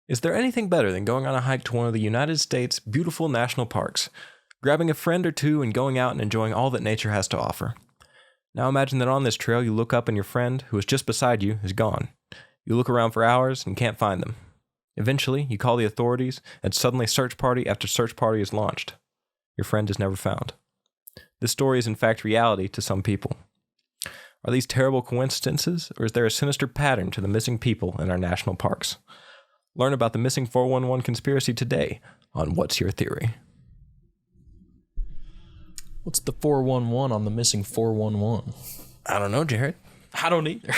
Is there anything better than going on a hike to one of the United States' beautiful national parks, grabbing a friend or two and going out and enjoying all that nature has to offer? Now imagine that on this trail you look up and your friend, who is just beside you, is gone. You look around for hours and can't find them. Eventually, you call the authorities, and suddenly search party after search party is launched. Your friend is never found. This story is in fact reality to some people. Are these terrible coincidences, or is there a sinister pattern to the missing people in our national parks? Learn about the missing 411 conspiracy today on What's Your Theory? What's the 411 on the missing 411? I don't know, Jared. I don't either.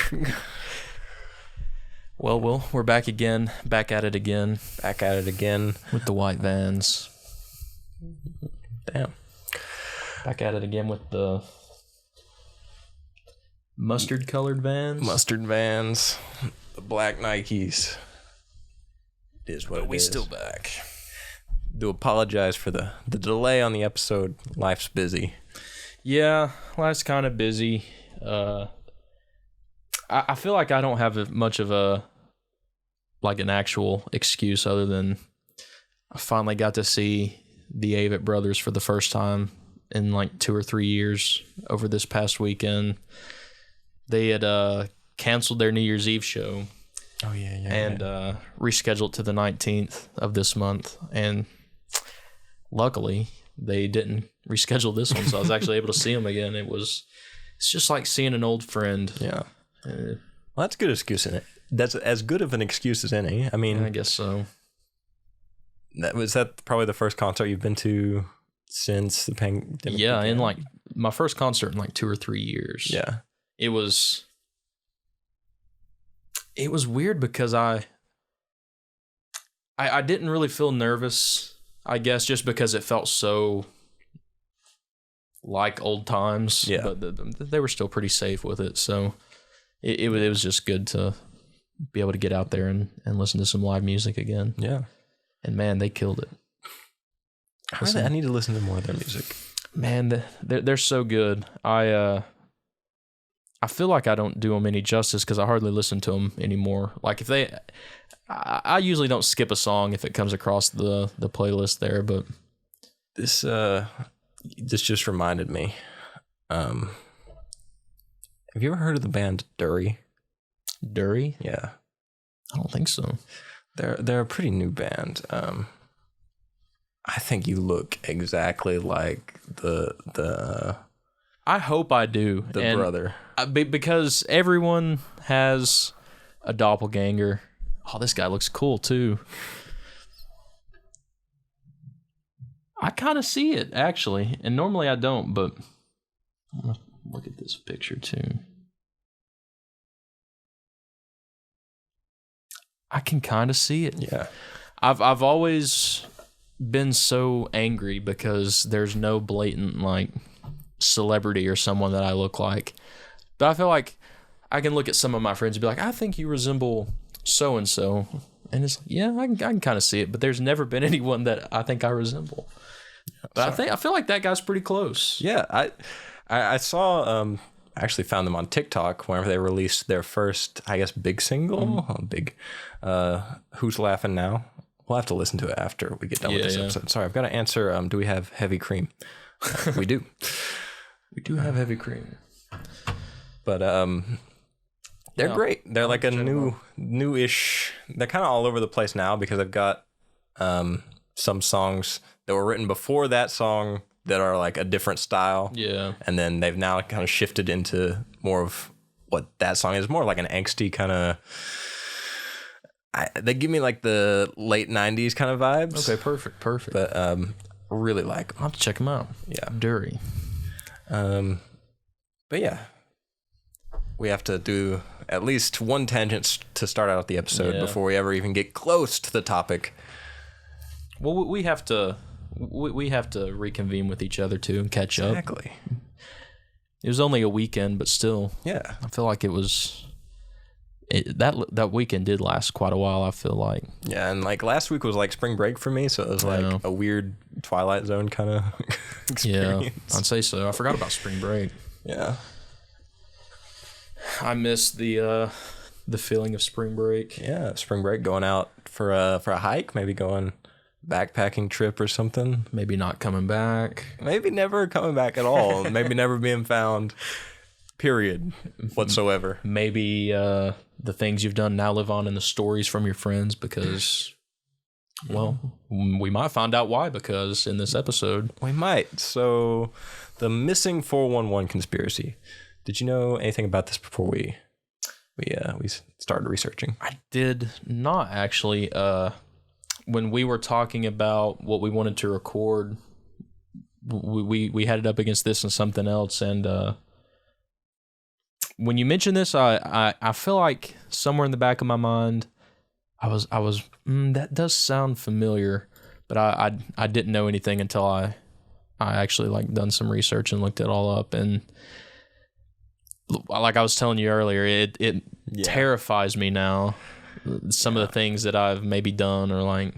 Well, we're back again. Back at it again. Back at it again. With the white vans. Damn. Back at it again with the mustard-colored vans. Mustard vans. The black Nikes. It is what it is. We still back. Do apologize for the delay on the episode. Life's busy. Yeah, life's kind of busy. I feel like I don't have much of an actual excuse other than I finally got to see the Avett brothers for the first time in like 2 or 3 years over this past weekend. They had canceled their New Year's Eve show. Oh, yeah. And rescheduled to the 19th of this month. And luckily, they didn't reschedule this one, so I was actually able to see them again. It's just like seeing an old friend. Yeah. Well, that's a good excuse in it. That's as good of an excuse as any. I mean, I guess so. Was that probably the first concert you've been to since the pandemic? Yeah, in like my first concert in like 2 or 3 years. Yeah. It was weird because I didn't really feel nervous, I guess, just because it felt so like old times. Yeah. But they were still pretty safe with it, so it was just good to be able to get out there and listen to some live music again. Yeah. And man, they killed it. I need to listen to more of their music. Man, they're so good. I feel like I don't do them any justice because I hardly listen to them anymore. Like I usually don't skip a song if it comes across the playlist there, but this just reminded me. Have you ever heard of the band Dury? Dury? Yeah. I don't think so. They're a pretty new band. I think you look exactly like the I hope I do. The brother. Because everyone has a doppelganger. Oh, this guy looks cool too. I kind of see it, actually. And normally I don't, but I'm going to look at this picture too. I can kind of see it. Yeah. I've always been so angry because there's no blatant like celebrity or someone that I look like. But I feel like I can look at some of my friends and be like, I think you resemble so and so, and it's like, yeah, I can kind of see it. But there's never been anyone that I think I resemble. But I feel like that guy's pretty close. Yeah, I saw. I actually found them on TikTok whenever they released their first, I guess, big single. Who's Laughing Now? We'll have to listen to it after we get done with this episode. Sorry, I've got to answer. Do we have heavy cream? We do. We do have heavy cream. But they're great. They're like a newish. They're kind of all over the place now because I've got some songs that were written before that song that are like a different style. Yeah. And then they've now kind of shifted into more of what that song is, more like an angsty kind of. They give me like the late 90s kind of vibes. Okay, perfect. But really like them. I'll have to check them out. Yeah. Dury. But yeah. We have to do at least one tangent to start out the episode before we ever even get close to the topic. Well, we have to reconvene with each other too and catch up. Exactly. It was only a weekend, but still. Yeah. I feel like that weekend did last quite a while, I feel like. Yeah, and like last week was like spring break for me, so it was like a weird Twilight Zone kind of experience. Yeah, I'd say so. I forgot about spring break. Yeah. I missed the the feeling of spring break. Yeah, spring break, going out for a hike, maybe going backpacking trip or something. Maybe not coming back. Maybe never coming back at all. Maybe never being found. Period. Whatsoever. Maybe the things you've done now live on in the stories from your friends because, well, we might find out why because in this episode. We might. So, the missing 411 conspiracy. Did you know anything about this before we started researching? I did not actually. When we were talking about what we wanted to record, we had it up against this and something else, and when you mentioned this, I feel like somewhere in the back of my mind, I was that does sound familiar, but I didn't know anything until I actually like done some research and looked it all up, and like I was telling you earlier, it terrifies me now. Some of the things that I've maybe done, or like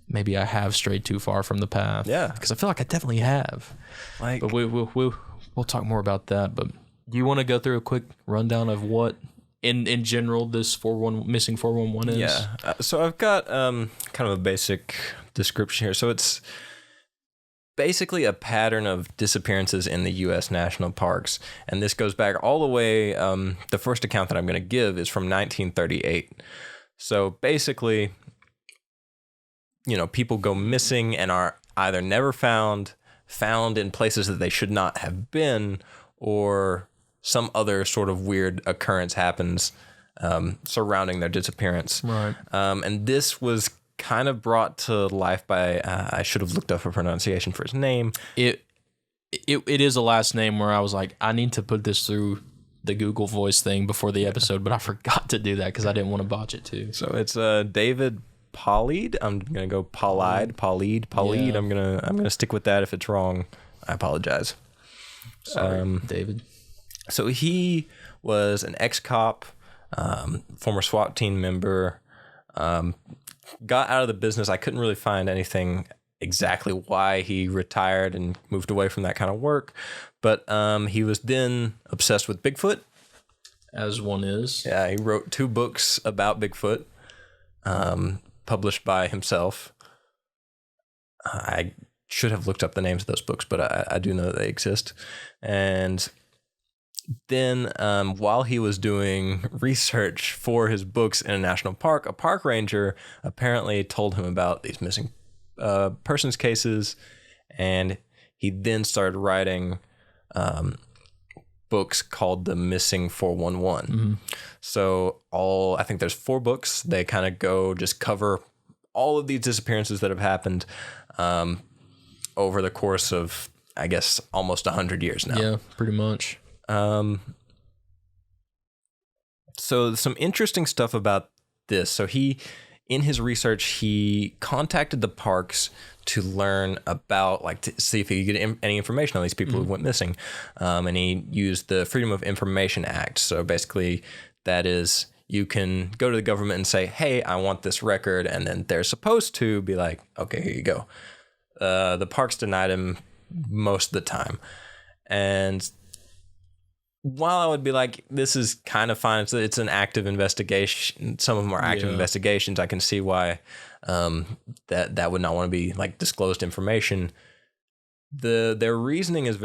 maybe I have strayed too far from the path. Yeah, because I feel like I definitely have. Like, but we'll talk more about that. But do you want to go through a quick rundown of what, in general, this missing 411 is? Yeah. So I've got kind of a basic description here. So it's basically a pattern of disappearances in the U.S. national parks, and this goes back all the way. The first account that I'm going to give is from 1938. So basically, people go missing and are either never found in places that they should not have been, or some other sort of weird occurrence happens surrounding their disappearance. Right. And this was kind of brought to life by I should have looked up a pronunciation for his name. It is a last name where I was like, I need to put this through the Google Voice thing before the episode, but I forgot to do that because I didn't want to botch it too. So it's David Pollied. I'm gonna go Pollied. Yeah. I'm gonna stick with that. If it's wrong, I apologize. Sorry, David. So he was an ex-cop, former SWAT team member. Got out of the business. I couldn't really find anything exactly why he retired and moved away from that kind of work, but he was then obsessed with Bigfoot. As one is. Yeah, he wrote 2 books about Bigfoot, published by himself. I should have looked up the names of those books, but I do know that they exist. And then while he was doing research for his books in a national park, a park ranger apparently told him about these missing persons cases, and he then started writing books called The Missing 411. Mm-hmm. So I think there's 4 books. They kind of just cover all of these disappearances that have happened over the course of, I guess, almost 100 years now. Yeah, pretty much. So some interesting stuff about this. So in his research, he contacted the parks to learn about, to see if he could get any information on these people who went missing. And he used the Freedom of Information Act. So basically that is, you can go to the government and say, hey, I want this record. And then they're supposed to be like, okay, here you go. The parks denied him most of the time. And while I would be like, this is kind of fine, it's an active investigation. Some of them are active investigations. I can see why that would not want to be disclosed information. Their reasoning is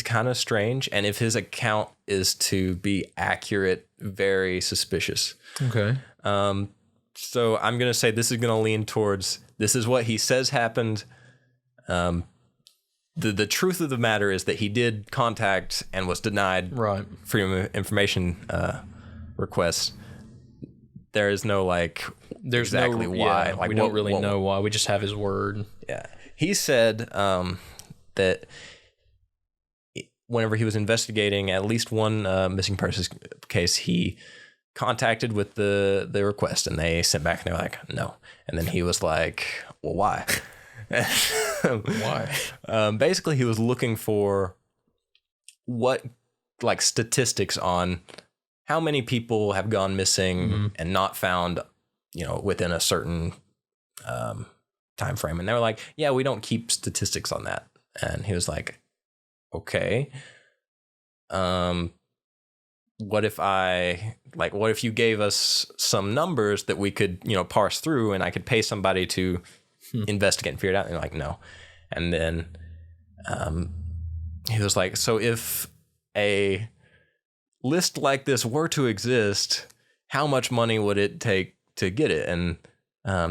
kind of strange, and if his account is to be accurate, very suspicious. Okay. So I'm gonna say this is gonna lean towards, this is what he says happened. The truth of the matter is that he did contact and was denied Freedom of Information requests. There is no there's exactly no, why. We don't really know why. We just have his word. Yeah, he said that whenever he was investigating at least one missing persons case, he contacted with the request, and they sent back and they were like, no. And then he was like, well, why? Why? Basically, he was looking for what statistics on how many people have gone missing and not found, within a certain time frame. And they were like, yeah, we don't keep statistics on that. And he was like, okay. what if you gave us some numbers that we could, parse through, and I could pay somebody to investigate and figure it out? And they're like, no. And then he was like, so if a list like this were to exist, how much money would it take to get it? And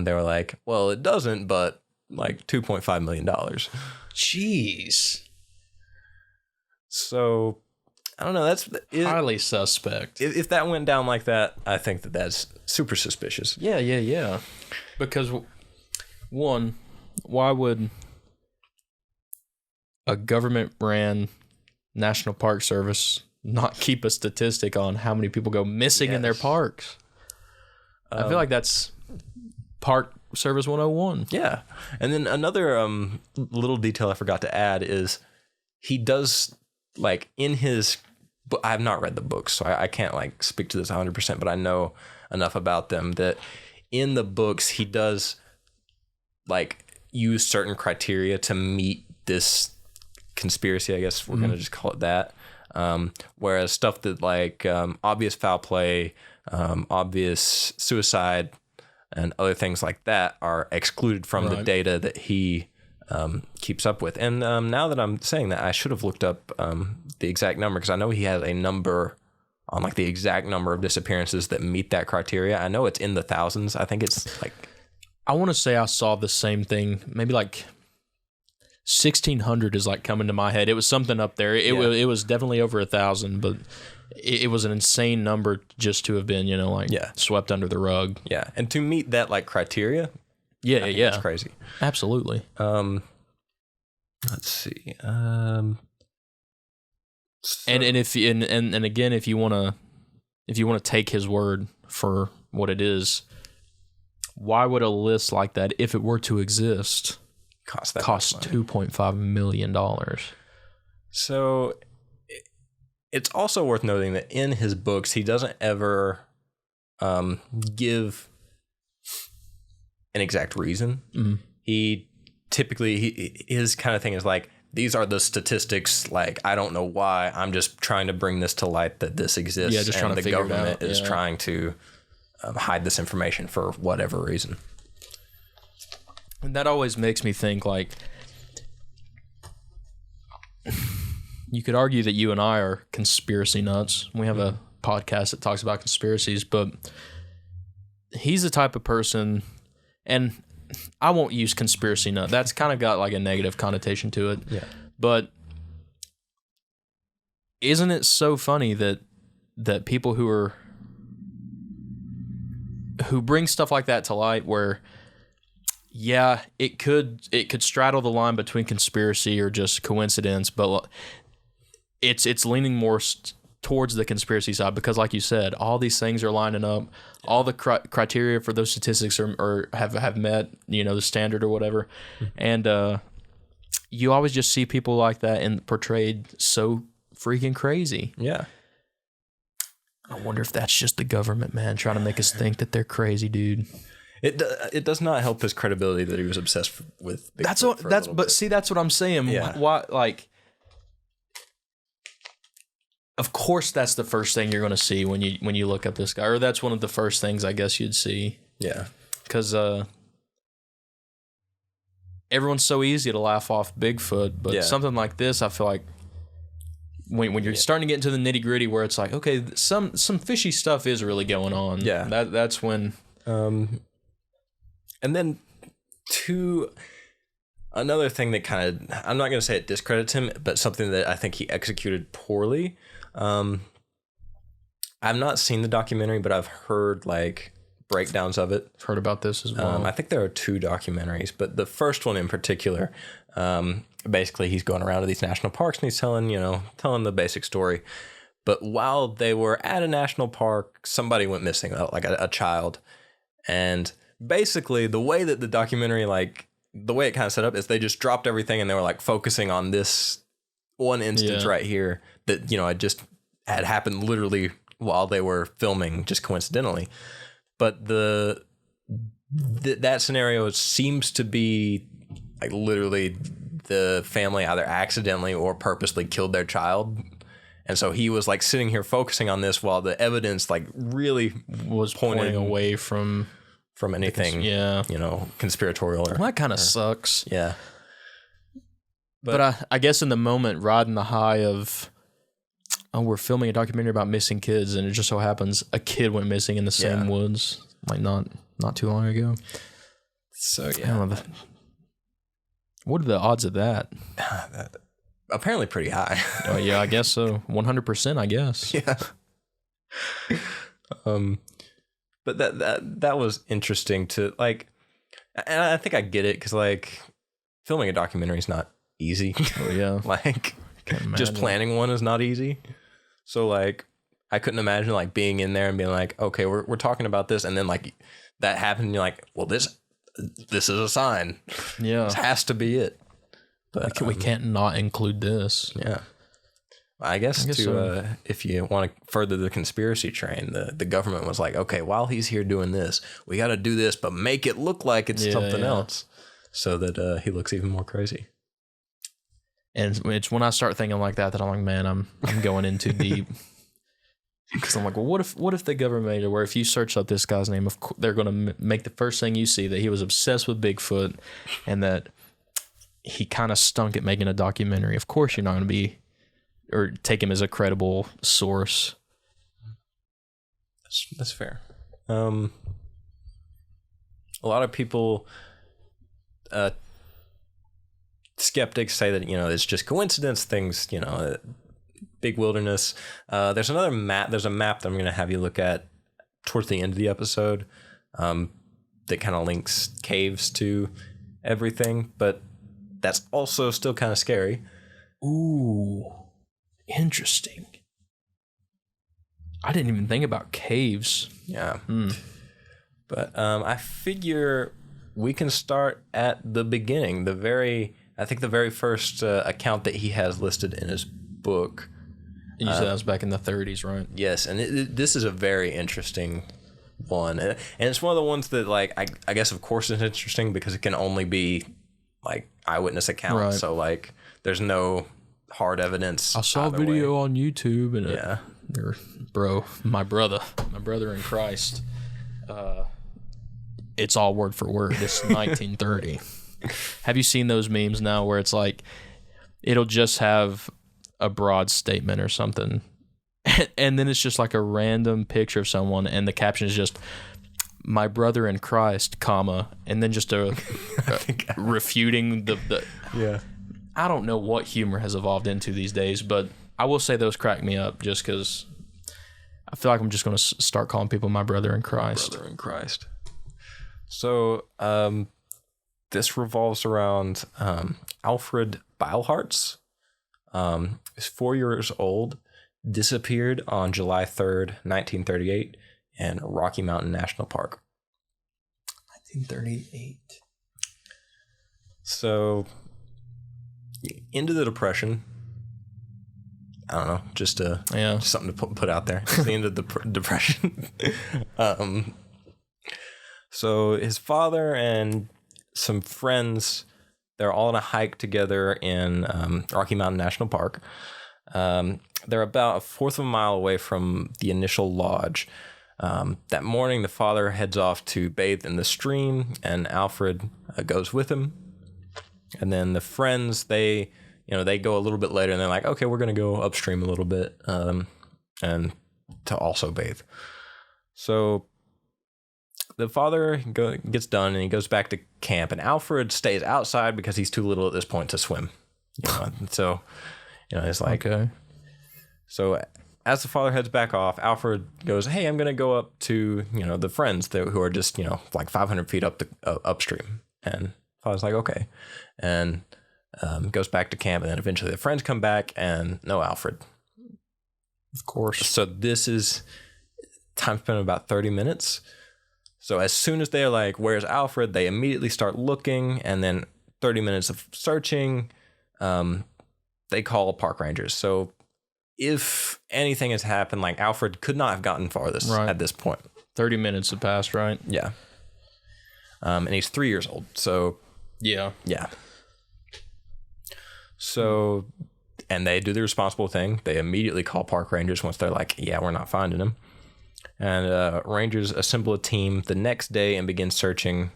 they were like, well, it doesn't, but like $2.5 million. Jeez. So I don't know. That's highly suspect. If that went down like that, I think that's super suspicious. Yeah. Because one, why would a government-ran National Park Service not keep a statistic on how many people go missing in their parks? I feel like that's Park Service 101. Yeah. And then another little detail I forgot to add is he does, like, in his... I have not read the books, so I can't, like, speak to this 100%, but I know enough about them that in the books he does, like, use certain criteria to meet this conspiracy, I guess we're going to just call it that. Whereas stuff that, like, obvious foul play, obvious suicide, and other things like that are excluded from the data that he keeps up with. And now that I'm saying that, I should have looked up the exact number, because I know he has a number on, like, the exact number of disappearances that meet that criteria. I know it's in the thousands. I think it's like... I want to say I saw the same thing, maybe like 1,600 is like coming to my head. It was something up there. It was definitely over 1,000, but it was an insane number just to have been, swept under the rug. Yeah, and to meet that, like, criteria, yeah, it's crazy. Absolutely. Let's see. And again, if you want to take his word for what it is, why would a list like that, if it were to exist, cost $2.5 million? So it's also worth noting that in his books, he doesn't ever give an exact reason. Mm-hmm. He typically, his kind of thing is like, these are the statistics. Like, I don't know why. I'm just trying to bring this to light that this exists. Yeah, just trying to figure it out. The government is trying to hide this information for whatever reason. And that always makes me think, like, you could argue that you and I are conspiracy nuts. We have a podcast that talks about conspiracies, but he's the type of person, and I won't use conspiracy nut. That's kind of got like a negative connotation to it. Yeah. But isn't it so funny that people who bring stuff like that to light, where it could straddle the line between conspiracy or just coincidence, but it's leaning more towards the conspiracy side, because, like you said, all these things are lining up. All the criteria for those statistics have met, the standard or whatever. And you always just see people like that and portrayed so freaking crazy. Yeah. I wonder if that's just the government, man, trying to make us think that they're crazy, dude. It does not help his credibility that he was obsessed with Bigfoot. That's what I'm saying. Yeah. Why, like, of course, that's the first thing you're going to see when you look up this guy, or that's one of the first things I guess you'd see. Yeah, because everyone's so easy to laugh off Bigfoot, but something like this, I feel like when you're starting to get into the nitty gritty, where it's like, okay, some fishy stuff is really going on. Yeah, that's when. And then another thing that kind of, I'm not going to say it discredits him, but something that I think he executed poorly. I've not seen the documentary, but I've heard, like, breakdowns of it. I've heard about this as well. I think there are 2 documentaries, but the first one in particular, basically he's going around to these national parks and he's telling the basic story. But while they were at a national park, somebody went missing, like a child. And basically the way that the documentary, like, the way it kind of set up is they just dropped everything and they were, like, focusing on this one instance right here that, it just had happened literally while they were filming, just coincidentally. But that scenario seems to be, like, literally the family either accidentally or purposely killed their child. And so he was like sitting here focusing on this while the evidence like really Was pointing away from anything, conspiratorial. Well, that kind of sucks. Yeah. But I guess in the moment, riding the high of, we're filming a documentary about missing kids, and it just so happens a kid went missing in the same woods, like not too long ago. So yeah. What are the odds of that? Apparently pretty high. Oh yeah, I guess so. 100%, I guess. Yeah. But that was interesting to like, and I think I get it because like filming a documentary is not easy. Oh yeah. Like just planning one is not easy. So like I couldn't imagine like being in there and being like, okay, we're talking about this, and then like that happened, and you're like, well, this is a sign. Yeah. This has to be it. But we can't not include this. Yeah. I guess so. If you want to further the conspiracy train, the government was like, okay, while he's here doing this, we got to do this, but make it look like it's something else, so that he looks even more crazy. And it's when I start thinking like that I'm like, man, I'm going in too deep. Because I'm like, well, what if the government made it where if you search up this guy's name, they're going to make the first thing you see that he was obsessed with Bigfoot, and that he kind of stunk at making a documentary. Of course, you're not going to be, or take him as a credible source. That's fair. A lot of people, skeptics say that, it's just coincidence, things, big wilderness. There's another map. There's a map that I'm going to have you look at towards the end of the episode, that kind of links caves to everything, but that's also still kind of scary. Ooh. Interesting. I didn't even think about caves. Yeah. But I figure we can start at the beginning. I think the very first account that he has listed in his book. You said that was back in the 30s, right? Yes, and this is a very interesting one. And it's one of the ones that, like, I guess, of course, it's interesting because it can only be, like, eyewitness accounts. Right. So, like, there's no hard evidence. I saw a video on YouTube, and my brother in Christ, it's all word for word. It's 1930. Have you seen those memes now where it's like it'll just have a broad statement or something, and then it's just like a random picture of someone, and the caption is just "My brother in Christ," comma, and then just refuting the. Yeah. I don't know what humor has evolved into these days, but I will say those crack me up just because I feel like I'm just going to start calling people my brother in Christ. Brother in Christ. So this revolves around Alfred Beilhartz. He's 4 years old, disappeared on July 3rd, 1938 in Rocky Mountain National Park. 1938. So into the Depression. I don't know, just something to put out there. It's the end of the Depression. So his father and some friends, they're all on a hike together in Rocky Mountain National Park. They're about a fourth of a mile away from the initial lodge. That morning, the father heads off to bathe in the stream, and Alfred goes with him. And then the friends, they go a little bit later, and they're like, okay, we're going to go upstream a little bit and to also bathe. So the father gets done, and he goes back to camp, and Alfred stays outside because he's too little at this point to swim. So, it's like... Okay. So as the father heads back off, Alfred goes, hey, I'm going to go up to, the friends who are just, like 500 feet up upstream. And father's like, okay. And goes back to camp, and then eventually the friends come back, and no Alfred. Of course. So this is time spent about 30 minutes. So as soon as they're like, where's Alfred? They immediately start looking, and then 30 minutes of searching, they call park rangers. So if anything has happened, like Alfred could not have gotten farthest at this point. 30 minutes have passed, right? Yeah. And he's 3 years old. So yeah. So and they do the responsible thing. They immediately call park rangers once they're like, yeah, we're not finding him. And rangers assemble a team the next day and begin searching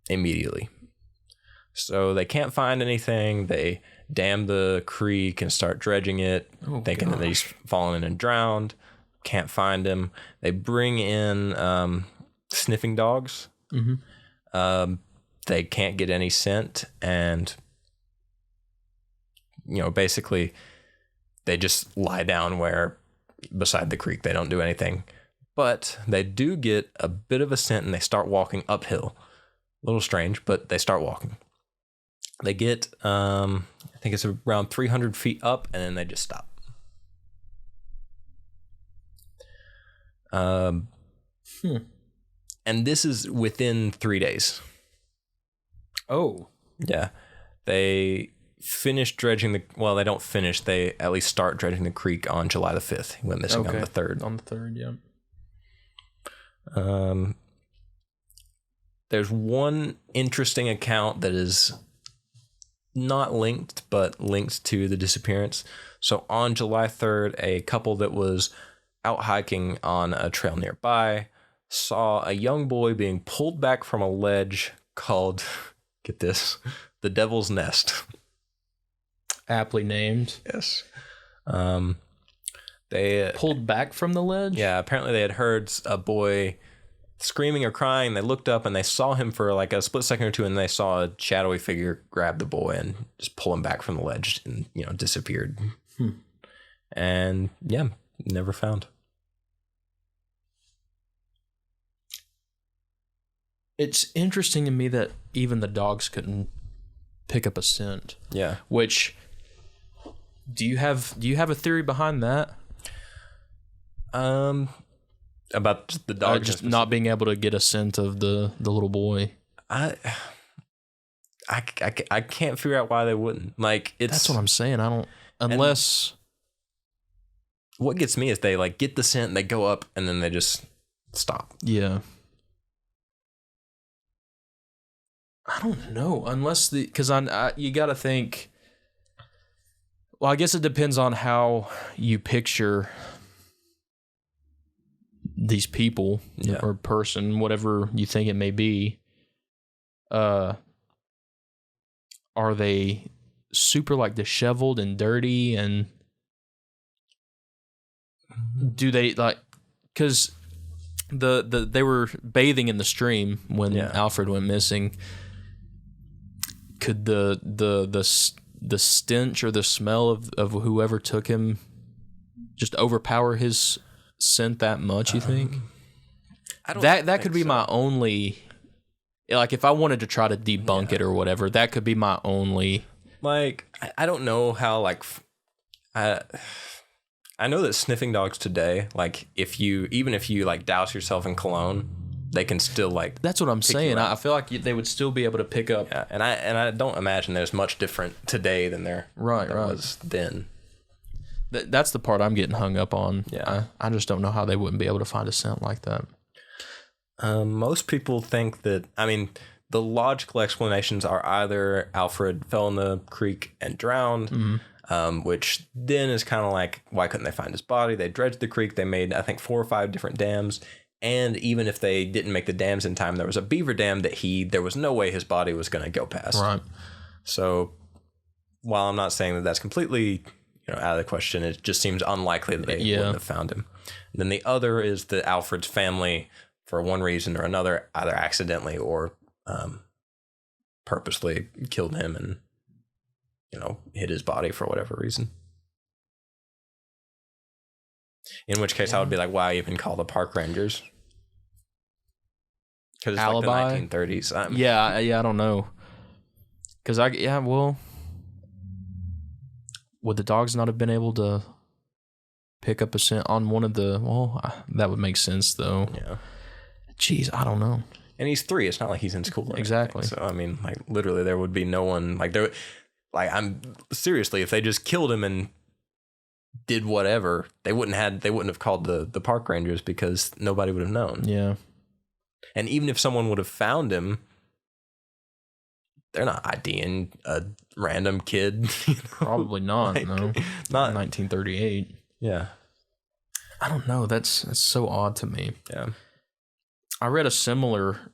immediately. So they can't find anything. They dam the creek and start dredging it, thinking that he's fallen in and drowned. Can't find him. They bring in sniffing dogs. They can't get any scent, and basically they just lie down beside the creek. They don't do anything, but they do get a bit of a scent, and they start walking uphill. A little strange, but they start walking. They get, I think it's around 300 feet up, and then they just stop. And this is within 3 days. Oh. Yeah. They finish dredging they don't finish. They at least start dredging the creek on July the 5th. He went missing on the 3rd. On the 3rd, yeah. There's one interesting account that is not linked, but linked to the disappearance. So on July 3rd, a couple that was out hiking on a trail nearby saw a young boy being pulled back from a ledge called, get this, the Devil's Nest. Aptly named. Yes. They pulled back from the ledge? Yeah, apparently they had heard a boy screaming or crying. They looked up and they saw him for like a split second or two, and they saw a shadowy figure grab the boy and just pull him back from the ledge and, disappeared. And yeah, never found. It's interesting to me that even the dogs couldn't pick up a scent. Yeah. Which, do you have a theory behind that? About the dog just not being able to get a scent of the little boy. I can't figure out why they wouldn't. Like, that's what I'm saying. I don't, unless. What gets me is they like get the scent, they go up, and then they just stop. Yeah. I don't know, unless because you got to think. Well, I guess it depends on how you picture these people or person, whatever you think it may be. Are they super like disheveled and dirty, and do they like, because they were bathing in the stream when Alfred went missing. Could the stench or the smell of whoever took him just overpower his scent that much, you think? I don't that could be my only, like, if I wanted to try to debunk it or whatever, that could be my only, like, I don't know how, like, I know that sniffing dogs today, like, even if you like douse yourself in cologne, they can still like. That's what I'm saying. I feel like they would still be able to pick up. Yeah, and I don't imagine there's much different today than there was then. That's the part I'm getting hung up on. Yeah, I just don't know how they wouldn't be able to find a scent like that. Most people think that. I mean, the logical explanations are either Alfred fell in the creek and drowned. Which then is kind of like, why couldn't they find his body? They dredged the creek. They made, I think, 4 or 5 different dams. And even if they didn't make the dams in time, there was a beaver dam that there was no way his body was going to go past. Right. So while I'm not saying that that's completely out of the question, it just seems unlikely that they wouldn't have found him. And then the other is that Alfred's family, for one reason or another, either accidentally or purposely killed him and hid his body for whatever reason. In which case, I would be like, why even call the park rangers? Because it's alibi? Like the 1930s. I don't know. Because would the dogs not have been able to pick up a scent on one of the? Well, that would make sense though. Yeah. Jeez, I don't know. And he's 3. It's not like he's in school. Exactly. So I mean, like, literally, there would be no one like there. Like, I'm seriously, if they just killed him and did whatever, they wouldn't have called the park rangers, because nobody would have known. Yeah. And even if someone would have found him, they're not IDing a random kid. Probably not. Like, No, not 1938. Yeah. I don't know. That's so odd to me. Yeah. I read a similar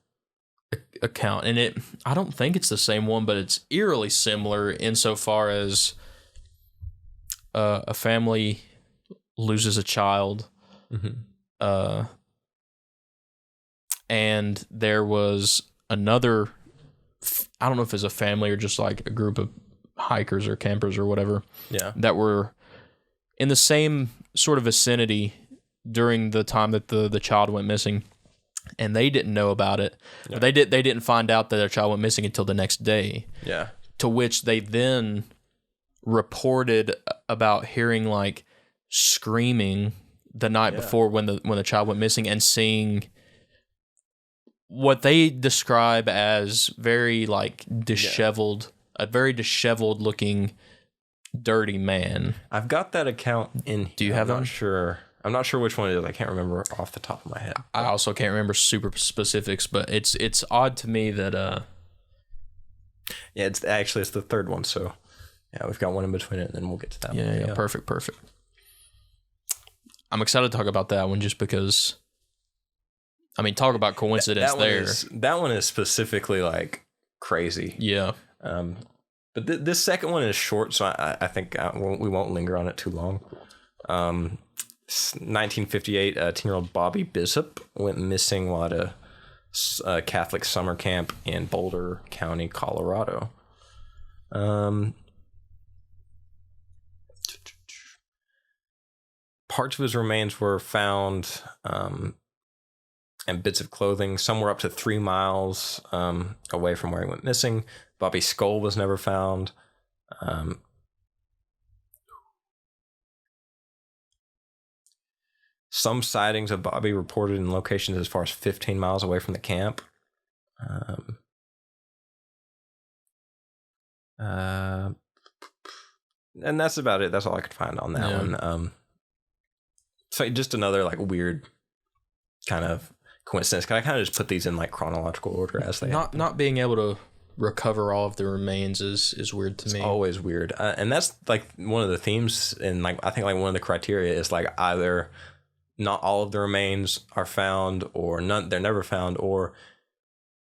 account, and I don't think it's the same one, but it's eerily similar insofar as a family loses a child, and there was another. I don't know if it's a family or just like a group of hikers or campers or whatever. Yeah. That were in the same sort of vicinity during the time that the child went missing, and they didn't know about it. Yeah. They didn't find out that their child went missing until the next day. Yeah. To which they then reported about hearing like screaming the night before when the child went missing, and seeing what they describe as very like disheveled, a very disheveled looking dirty man. I've got that account in. Do you have that? I'm not sure which one it is. I can't remember off the top of my head. I also can't remember super specifics, but it's odd to me that yeah, it's the third one, so yeah, we've got one in between it, and then we'll get to that one. Yeah, perfect. I'm excited to talk about that one just because, I mean, talk about coincidence that one is specifically like crazy. Yeah. But this second one is short, so I think we won't linger on it too long. 1958, 10-year-old Bobby Bishop went missing while at a Catholic summer camp in Boulder County, Colorado. Parts of his remains were found, and bits of clothing. Some were up to 3 miles away from where he went missing. Bobby's skull was never found. Some sightings of Bobby reported in locations as far as 15 miles away from the camp. And that's about it. That's all I could find on that one. So just another like weird kind of coincidence. I kind of just put these in like chronological order as they happen. Not being able to recover all of the remains is weird to me. It's always weird. And that's like one of the themes, and like I think like one of the criteria is like either not all of the remains are found, or none, they're never found,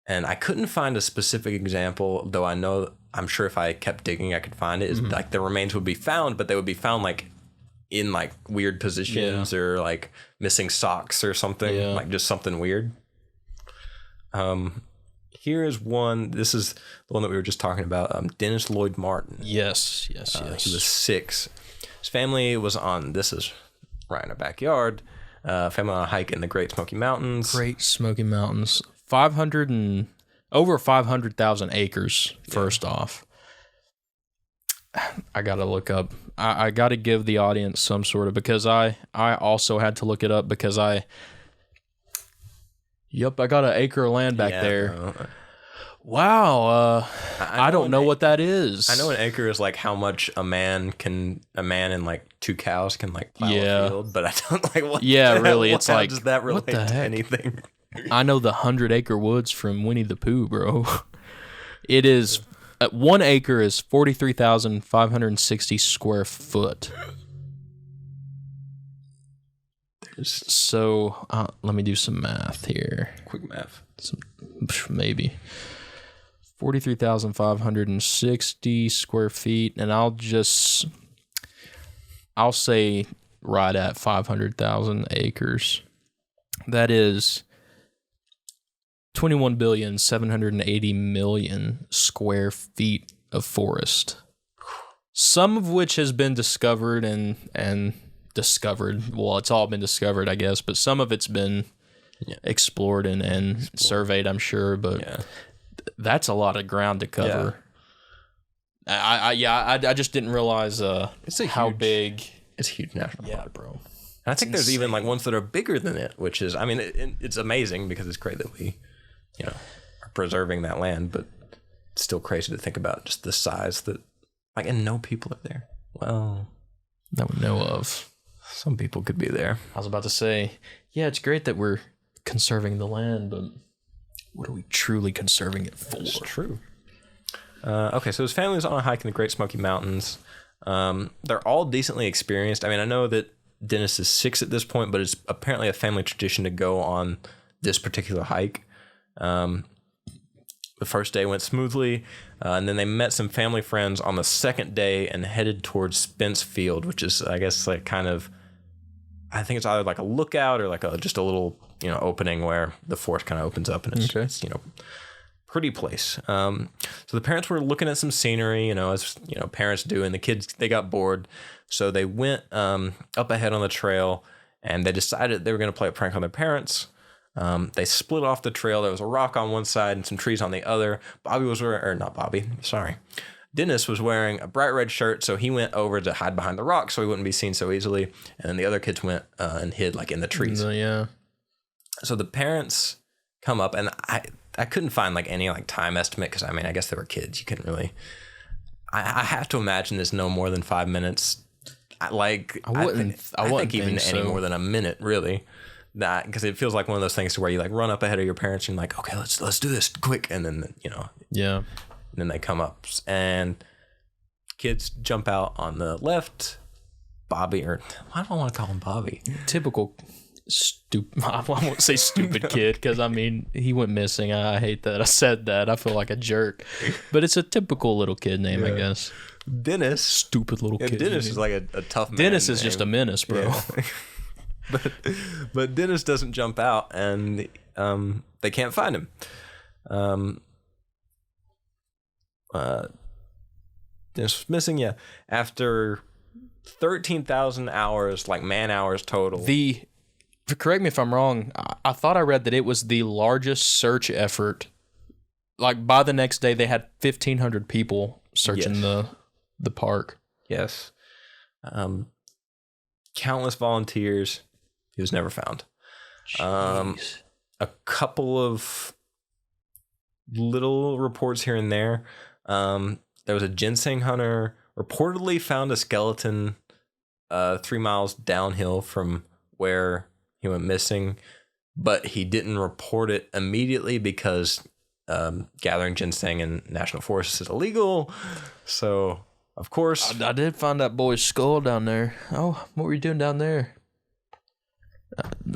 and I couldn't find a specific example, though I'm sure if I kept digging I could find it, is like the remains would be found, but they would be found like in like weird positions or like missing socks or something, like just something weird. Here is one. This is the one that we were just talking about. Dennis Lloyd Martin. Yes. He was 6. His family was on. This is right in our backyard. Family on a hike in the Great Smoky Mountains. Over 500,000 acres. First off, I gotta look up. I gotta give the audience some sort of, because I also had to look it up because I got an acre of land back there. No. Wow. I don't know what that is. I know an acre is like how much a man and like 2 cows can like plow a field, but I don't like what. Yeah, really. It's like, does that relate to anything? I know the 100-acre woods from Winnie the Pooh, bro. It is 1 acre is 43,560 square foot. So let me do some math here. Quick math. Maybe 43,560 square feet, and I'll say right at 500,000 acres. That is 21,780,000,000 square feet of forest. Some of which has been discovered and discovered. Well, it's all been discovered, I guess, but some of it's been explored and surveyed, I'm sure. But that's a lot of ground to cover. I just didn't realize how big. It's a huge national park, bro. And I think there's even like ones that are bigger than it, which is, I mean, it's amazing because it's great that we, are preserving that land, but it's still crazy to think about just the size that, like, and no people are there. Well, that we know of. Some people could be there. I was about to say, it's great that we're conserving the land, but what are we truly conserving it for? That's true. Okay, so his family was on a hike in the Great Smoky Mountains. They're all decently experienced. I mean, I know that Dennis is 6 at this point, but it's apparently a family tradition to go on this particular hike. The first day went smoothly, and then they met some family friends on the second day and headed towards Spence Field, which is, I guess, like kind of, I think it's either like a lookout or like just a little, opening where the forest kind of opens up, and it's pretty place. So the parents were looking at some scenery, as parents do, and the kids, they got bored. So they went up ahead on the trail, and they decided they were going to play a prank on their parents. They split off the trail. There was a rock on one side and some trees on the other. Dennis was wearing a bright red shirt, so he went over to hide behind the rock so he wouldn't be seen so easily. And then the other kids went and hid like in the trees. Yeah. So the parents come up, and I couldn't find like any like time estimate because I guess they were kids. You couldn't really. I have to imagine this no more than 5 minutes. I think even any more than a minute, really. That because it feels like one of those things where you like run up ahead of your parents and you're like, okay, let's do this quick, and then yeah, and then they come up and kids jump out on the left. Bobby, or why do I want to call him Bobby? Typical stupid. I won't say stupid kid because he went missing. I hate that I said that. I feel like a jerk, but it's a typical little kid name, I guess. Dennis, stupid little kid. Dennis is like a tough man. Dennis is just a menace, bro. Yeah. but Dennis doesn't jump out, and they can't find him. Dennis was missing. Yeah, after 13,000 hours, like man hours total. Correct me if I'm wrong. I thought I read that it was the largest search effort. Like by the next day, they had 1,500 people searching the park. Yes. Countless volunteers. He was never found. A couple of little reports here and there. There was a ginseng hunter reportedly found a skeleton 3 miles downhill from where he went missing, but he didn't report it immediately because gathering ginseng in national forests is illegal. So, of course... I did find that boy's skull down there. Oh, what were you doing down there?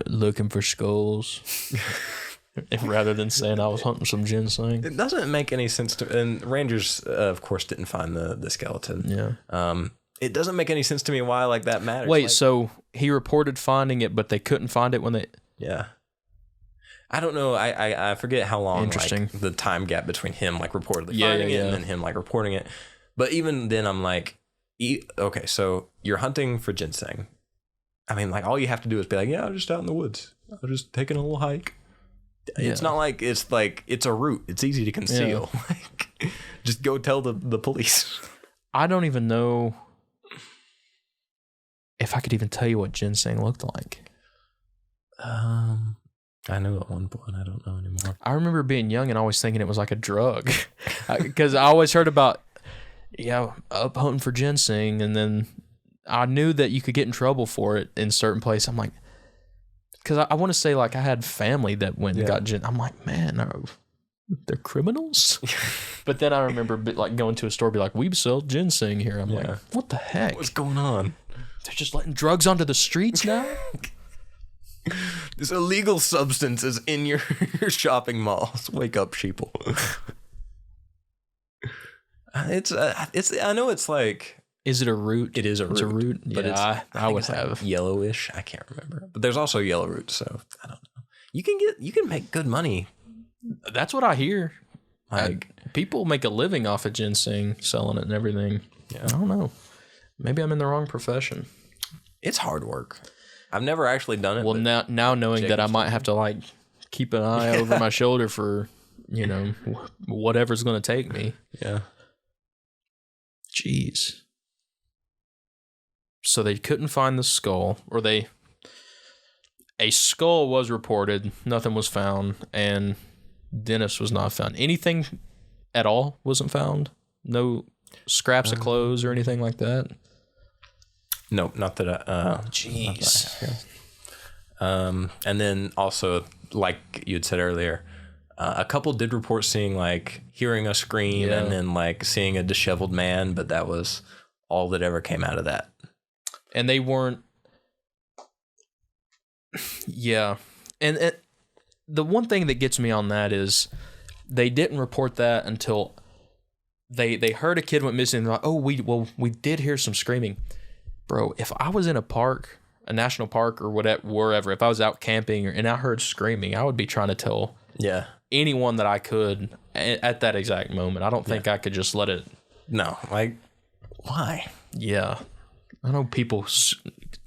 Looking for skulls. Rather than saying I was hunting some ginseng. It doesn't make any sense to... And rangers, of course, didn't find the skeleton. Yeah. It doesn't make any sense to me why like that matters. Wait, so he reported finding it, but they couldn't find it when they... Yeah. I don't know. I forget how long Interesting. Like, the time gap between him like reportedly finding it and then him like reporting it. But even then I'm like, okay, so you're hunting for ginseng. Like all you have to do is be like, yeah, I'm just out in the woods. I'm just taking a little hike. Yeah. It's not like it's a route. It's easy to conceal. Yeah. Like, just go tell the police. I don't even know if I could even tell you what ginseng looked like. I knew at one point. I don't know anymore. I remember being young and always thinking it was like a drug, because I always heard about up hunting for ginseng, and then I knew that you could get in trouble for it in certain places. I'm like, because I want to say like I had family that went and got ginseng. I'm like, man, they're criminals. But then I remember like going to a store, be like, we sell ginseng here. I'm like, what the heck? What's going on? They're just letting drugs onto the streets now. This illegal substance is in your shopping malls. Wake up, sheeple. It's I know it's like... Is it a root? It is a root. It's a root? But yeah, I would have. Like yellowish. I can't remember. But there's also yellow root, so I don't know. You can make good money. That's what I hear. Like people make a living off of ginseng, selling it and everything. Yeah. I don't know. Maybe I'm in the wrong profession. It's hard work. I've never actually done it. Well, now knowing that I might have to like keep an eye over my shoulder for, whatever's going to take me. Yeah. Jeez. So they couldn't find the skull, or a skull was reported, nothing was found, and Dennis was not found. Anything at all wasn't found? No scraps of clothes or anything like that? No, not that Jeez. And then also, like you had said earlier, A couple did report seeing like hearing a scream and then like seeing a disheveled man, but that was all that ever came out of that. And they weren't. Yeah, and the one thing that gets me on that is they didn't report that until they heard a kid went missing. And they're like, oh, we did hear some screaming, bro. If I was in a park, a national park or wherever, if I was out camping and I heard screaming, I would be trying to tell anyone that I could at that exact moment. I don't think I could just let it. No, like why? Yeah, I know people.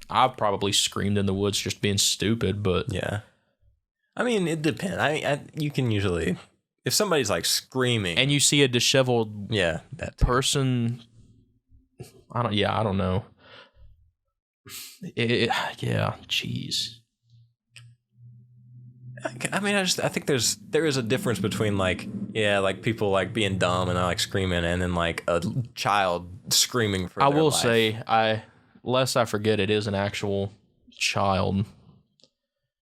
I've probably screamed in the woods just being stupid, but yeah. I mean, it depends. You can usually, if somebody's like screaming and you see a disheveled that person, I don't know. Jeez. I mean, I think there is a difference between like people like being dumb and like screaming, and then like a child screaming for. I their will life. say, lest I forget, it is an actual child.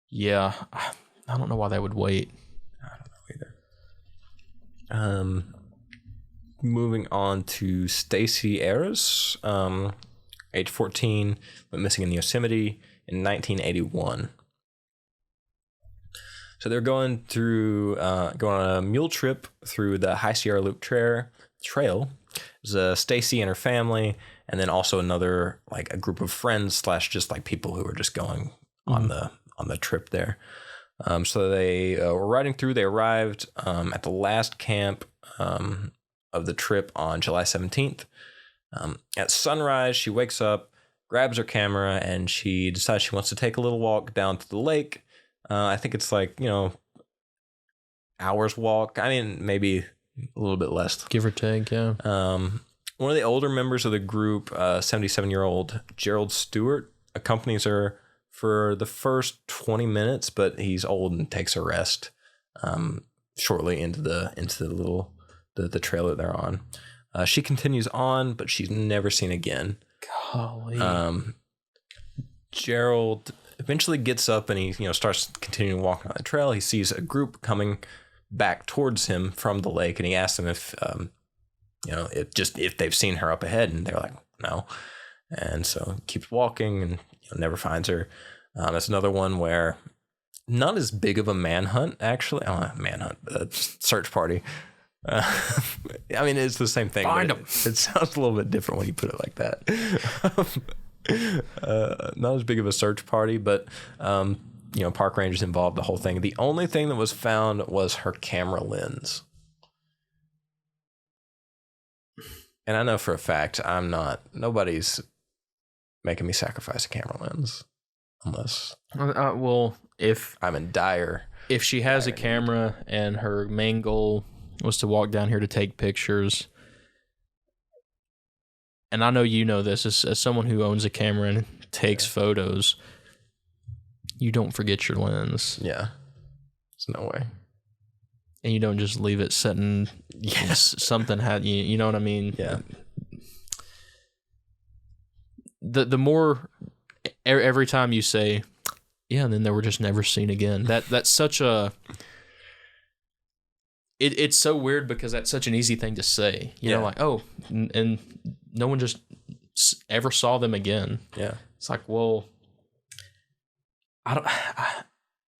Yeah, I don't know why they would wait. I don't know either. Moving on to Stacy Ayres, age 14, went missing in Yosemite in 1981. So they're going on a mule trip through the High Sierra Loop Trail. There's Stacy and her family, and then also another like a group of friends / just like people who were just going on the trip there. So they were riding through. They arrived at the last camp of the trip on July 17th. At sunrise, she wakes up, grabs her camera, and she decides she wants to take a little walk down to the lake. I think it's like, hours walk. I mean, maybe a little bit less. Give or take, yeah. One of the older members of the group, 77-year-old Gerald Stewart, accompanies her for the first 20 minutes, but he's old and takes a rest shortly into the trail that they're on. She continues on, but she's never seen again. Golly. Gerald eventually gets up and he starts continuing walking on the trail. He sees a group coming back towards him from the lake, and he asks them if they've seen her up ahead, and they're like, no. And so he keeps walking and never finds her. That's another one where not as big of a manhunt, actually. Search party. I mean, it's the same thing. Find them. It sounds a little bit different when you put it like that. Not as big of a search party, but park rangers involved, the whole thing. The only thing that was found was her camera lens. And I know for a fact nobody's making me sacrifice a camera lens unless if I'm in dire. If she has a camera and her main goal was to walk down here to take pictures, and I know you know this as someone who owns a camera and takes photos, you don't forget your lens. Yeah, there's no way. And you don't just leave it sitting. Yes, something had you. You know what I mean? Yeah. The more every time you say, yeah, and then they were just never seen again. That's such a. It's so weird because that's such an easy thing to say. You know, like, oh, and no one just ever saw them again. Yeah. It's like, well,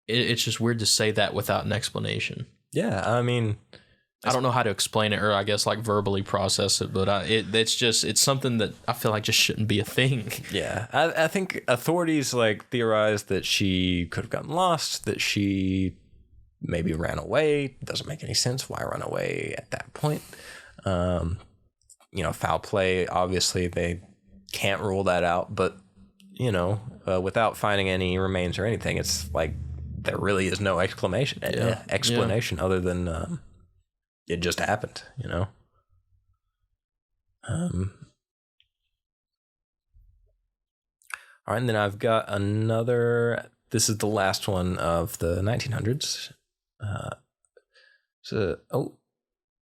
it's just weird to say that without an explanation. Yeah, I mean, I don't know how to explain it, or I guess like verbally process it, but it's something that I feel like just shouldn't be a thing. Yeah, I think authorities like theorize that she could have gotten lost, that she maybe ran away. Doesn't make any sense. Why run away at that point? Foul play. Obviously, they can't rule that out, but without finding any remains or anything, it's like there really is no explanation other than it just happened. All right, and then I've got another. This is the last one of the 1900s.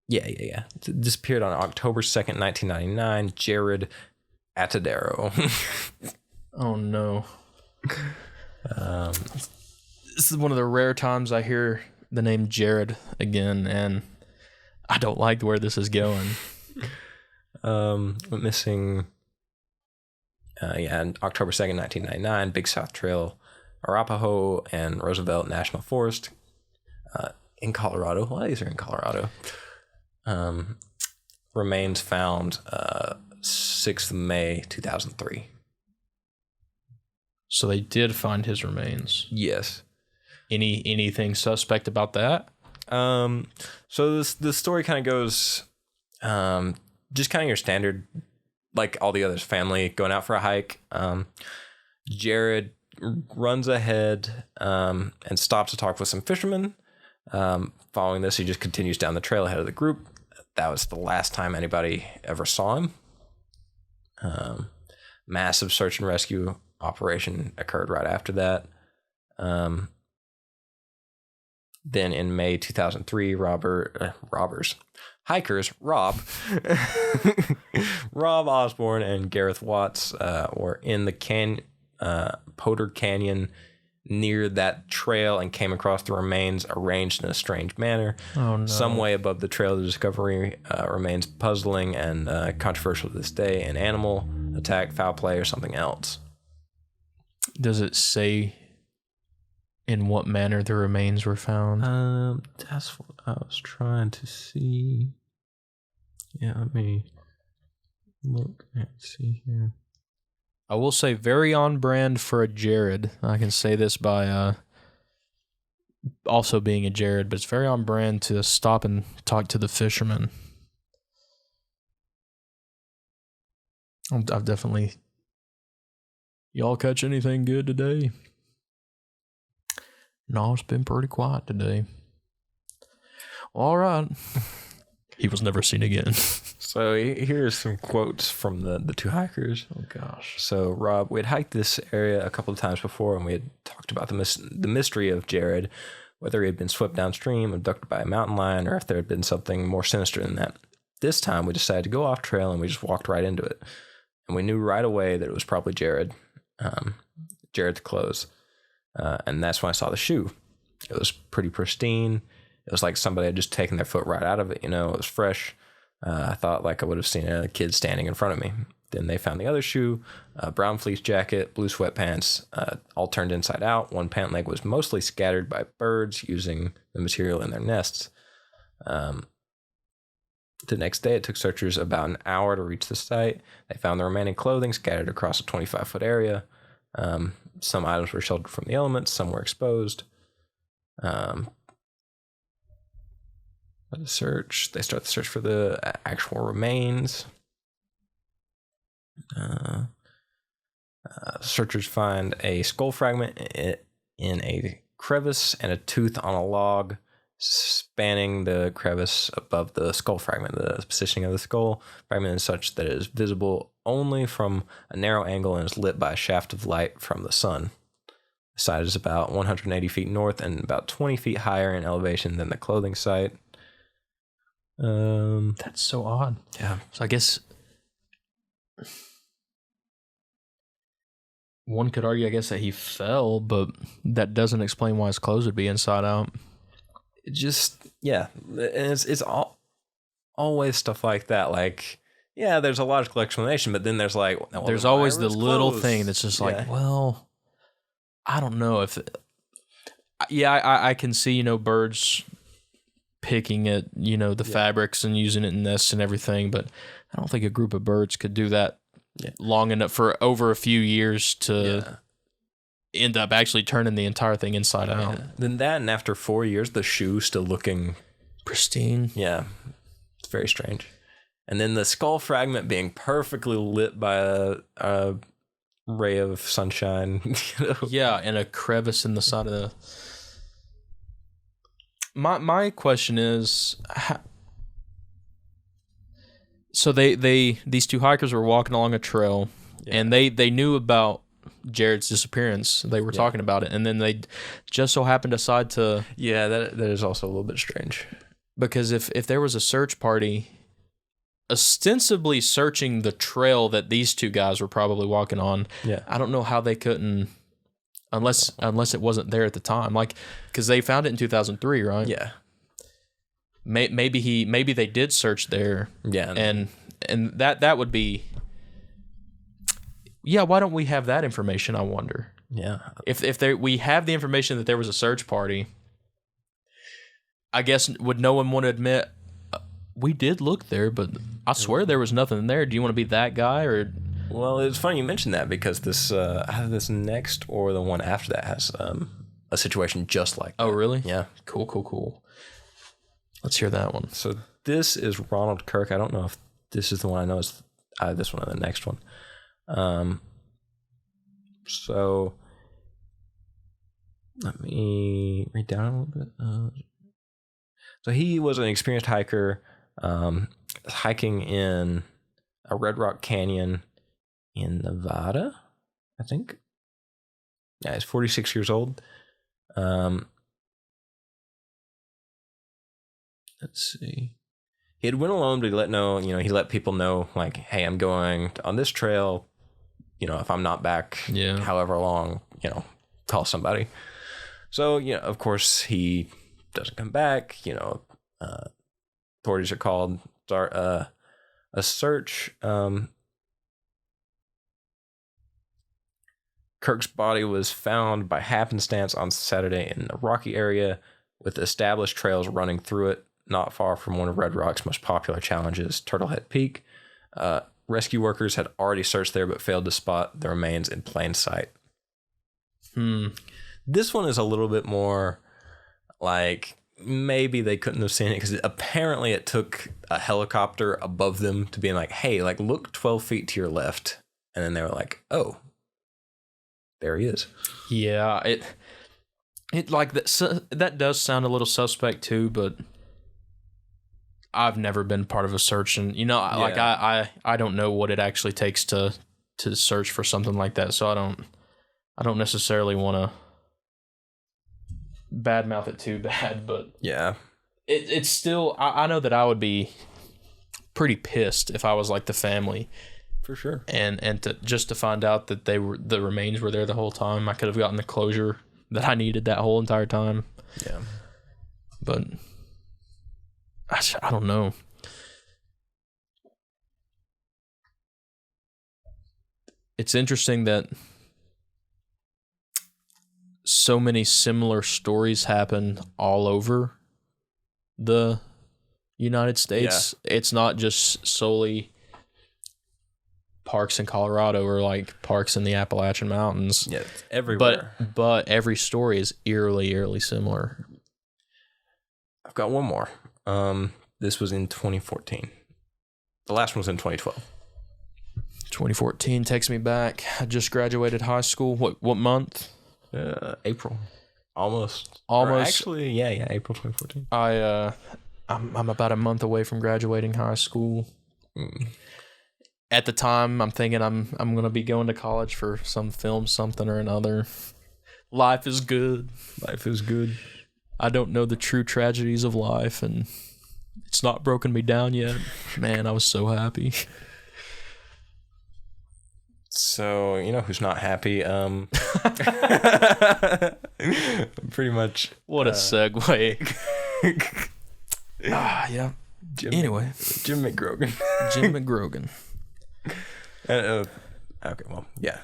It disappeared on October 2nd, 1999. Jared Atadero. Oh no. This is one of the rare times I hear the name Jared again, and I don't like where this is going. Went missing. On October 2nd, 1999, Big South Trail, Arapahoe, and Roosevelt National Forest in Colorado. Well, these are in Colorado. Remains found 6th of May, 2003. So they did find his remains. Yes. Anything suspect about that? So the story kind of goes just kind of your standard, like all the others, family going out for a hike. Jared runs ahead and stops to talk with some fishermen. Following this, he just continues down the trail ahead of the group. That was the last time anybody ever saw him. Massive search and rescue operation occurred right after that. Then in May 2003, hikers Rob Osborne and Gareth Watts were in the Potter Canyon near that trail and came across the remains arranged in a strange manner. Oh, no. Some way above the trail, the discovery remains puzzling and controversial to this day. An animal attack, foul play, or something else. Does it say in what manner the remains were found? That's what I was trying to see. Yeah, let me look and see here. I will say very on brand for a Jared. I can say this by also being a Jared, but it's very on brand to stop and talk to the fishermen. I've definitely... Y'all catch anything good today? No, it's been pretty quiet today. All right. He was never seen again. So here's some quotes from the two hikers. Oh, gosh. So, Rob, we had hiked this area a couple of times before, and we had talked about the mystery of Jared, whether he had been swept downstream, abducted by a mountain lion, or if there had been something more sinister than that. This time, we decided to go off trail, and we just walked right into it. And we knew right away that it was probably Jared. Jared's clothes. And that's when I saw the shoe. It was pretty pristine. It was like somebody had just taken their foot right out of it. It was fresh. I thought like I would have seen a kid standing in front of me. Then they found the other shoe, a brown fleece jacket, blue sweatpants, all turned inside out. One pant leg was mostly scattered by birds using the material in their nests. The next day, it took searchers about an hour to reach the site. They found the remaining clothing scattered across a 25-foot area. Some items were sheltered from the elements, some were exposed. They start the search for the actual remains. Searchers find a skull fragment in a crevice and a tooth on a log spanning the crevice above the skull fragment. The positioning of the skull fragment is such that it is visible only from a narrow angle and is lit by a shaft of light from the sun. The site is about 180 feet north and about 20 feet higher in elevation than the clothing site. That's so odd. Yeah. So I guess one could argue, that he fell, but that doesn't explain why his clothes would be inside out. It just, yeah. And it's always stuff like that. Like, yeah, there's a logical explanation, but then there's like, well, there's always the little thing that's just like, well, I don't know if, I can see, birds picking at, the fabrics and using it in nests and everything, but I don't think a group of birds could do that long enough for over a few years to end up actually turning the entire thing inside out. Then that, and after 4 years, the shoe still looking pristine. Yeah, it's very strange. And then the skull fragment being perfectly lit by a ray of sunshine. Yeah, and a crevice in the side of the... My question is, so these two hikers were walking along a trail, and they knew about Jared's disappearance. They were talking about it, and then they just so happened to decide to... Yeah, that is also a little bit strange. Because if there was a search party ostensibly searching the trail that these two guys were probably walking on, I don't know how they couldn't unless it wasn't there at the time, like because they found it in 2003, right? Yeah. Maybe they did search there. Yeah. And that would be. Yeah, why don't we have that information? I wonder. Yeah. If we have the information that there was a search party, I guess would no one want to admit we did look there, but I swear there was nothing there. Do you want to be that guy or? Well, it's funny you mentioned that because this either this next or the one after that has a situation just like that. Oh, really? Yeah. Cool. Let's hear that one. So this is Ronald Kirk. I don't know if this is the one. I know it's this one or the next one. So let me read down a little bit. So he was an experienced hiker, hiking in a Red Rock Canyon in Nevada, I think. Yeah, he's 46 years old. Let's see. He had went alone, but he let people know, like, hey, I'm going on this trail. If I'm not back, however long, call somebody. So, of course, he doesn't come back. Authorities are called, start a search. Kirk's body was found by happenstance on Saturday in the Rocky area with established trails running through it, not far from one of Red Rock's most popular challenges, Turtlehead Peak. Rescue workers had already searched there but failed to spot the remains in plain sight. This one is a little bit more like maybe they couldn't have seen it because apparently it took a helicopter above them to be like, hey, like look 12 feet to your left. And then they were like, oh, there he is. Yeah, it like that does sound a little suspect too, but I've never been part of a search, and like I don't know what it actually takes to search for something like that, so I don't necessarily want to badmouth it too bad, but yeah, it's still I know that I would be pretty pissed if I was like the family. For sure. And to find out that the remains were there the whole time. I could have gotten the closure that I needed that whole entire time. Yeah. But I don't know. It's interesting that so many similar stories happen all over the United States. Yeah. It's not just solely parks in Colorado or like parks in the Appalachian Mountains. Yeah, it's everywhere. But every story is eerily similar. I've got one more. This was in 2014. The last one was in 2012. 2014 takes me back. I just graduated high school. What month? April. Almost. Actually, yeah, April 2014. I'm about a month away from graduating high school. At the time, I'm thinking I'm going to be going to college for some film something or another. Life is good. Life is good. I don't know the true tragedies of life, and it's not broken me down yet. Man, I was so happy. So, who's not happy? Pretty much. What a segue. Yeah. Anyway. Jim McGrogan. Jim McGrogan. Okay, well, yeah.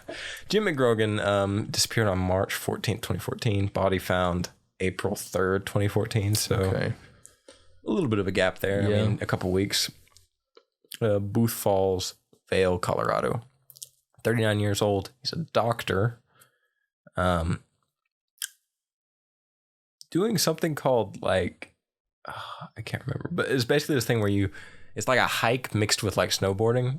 Jim McGrogan disappeared on March 14th, 2014. Body found April 3rd, 2014. So a little bit of a gap there. Yeah. I mean, a couple weeks. Booth Falls, Vail, Colorado. 39 years old. He's a doctor. Doing something called like, I can't remember, but it's basically this thing where it's like a hike mixed with like snowboarding.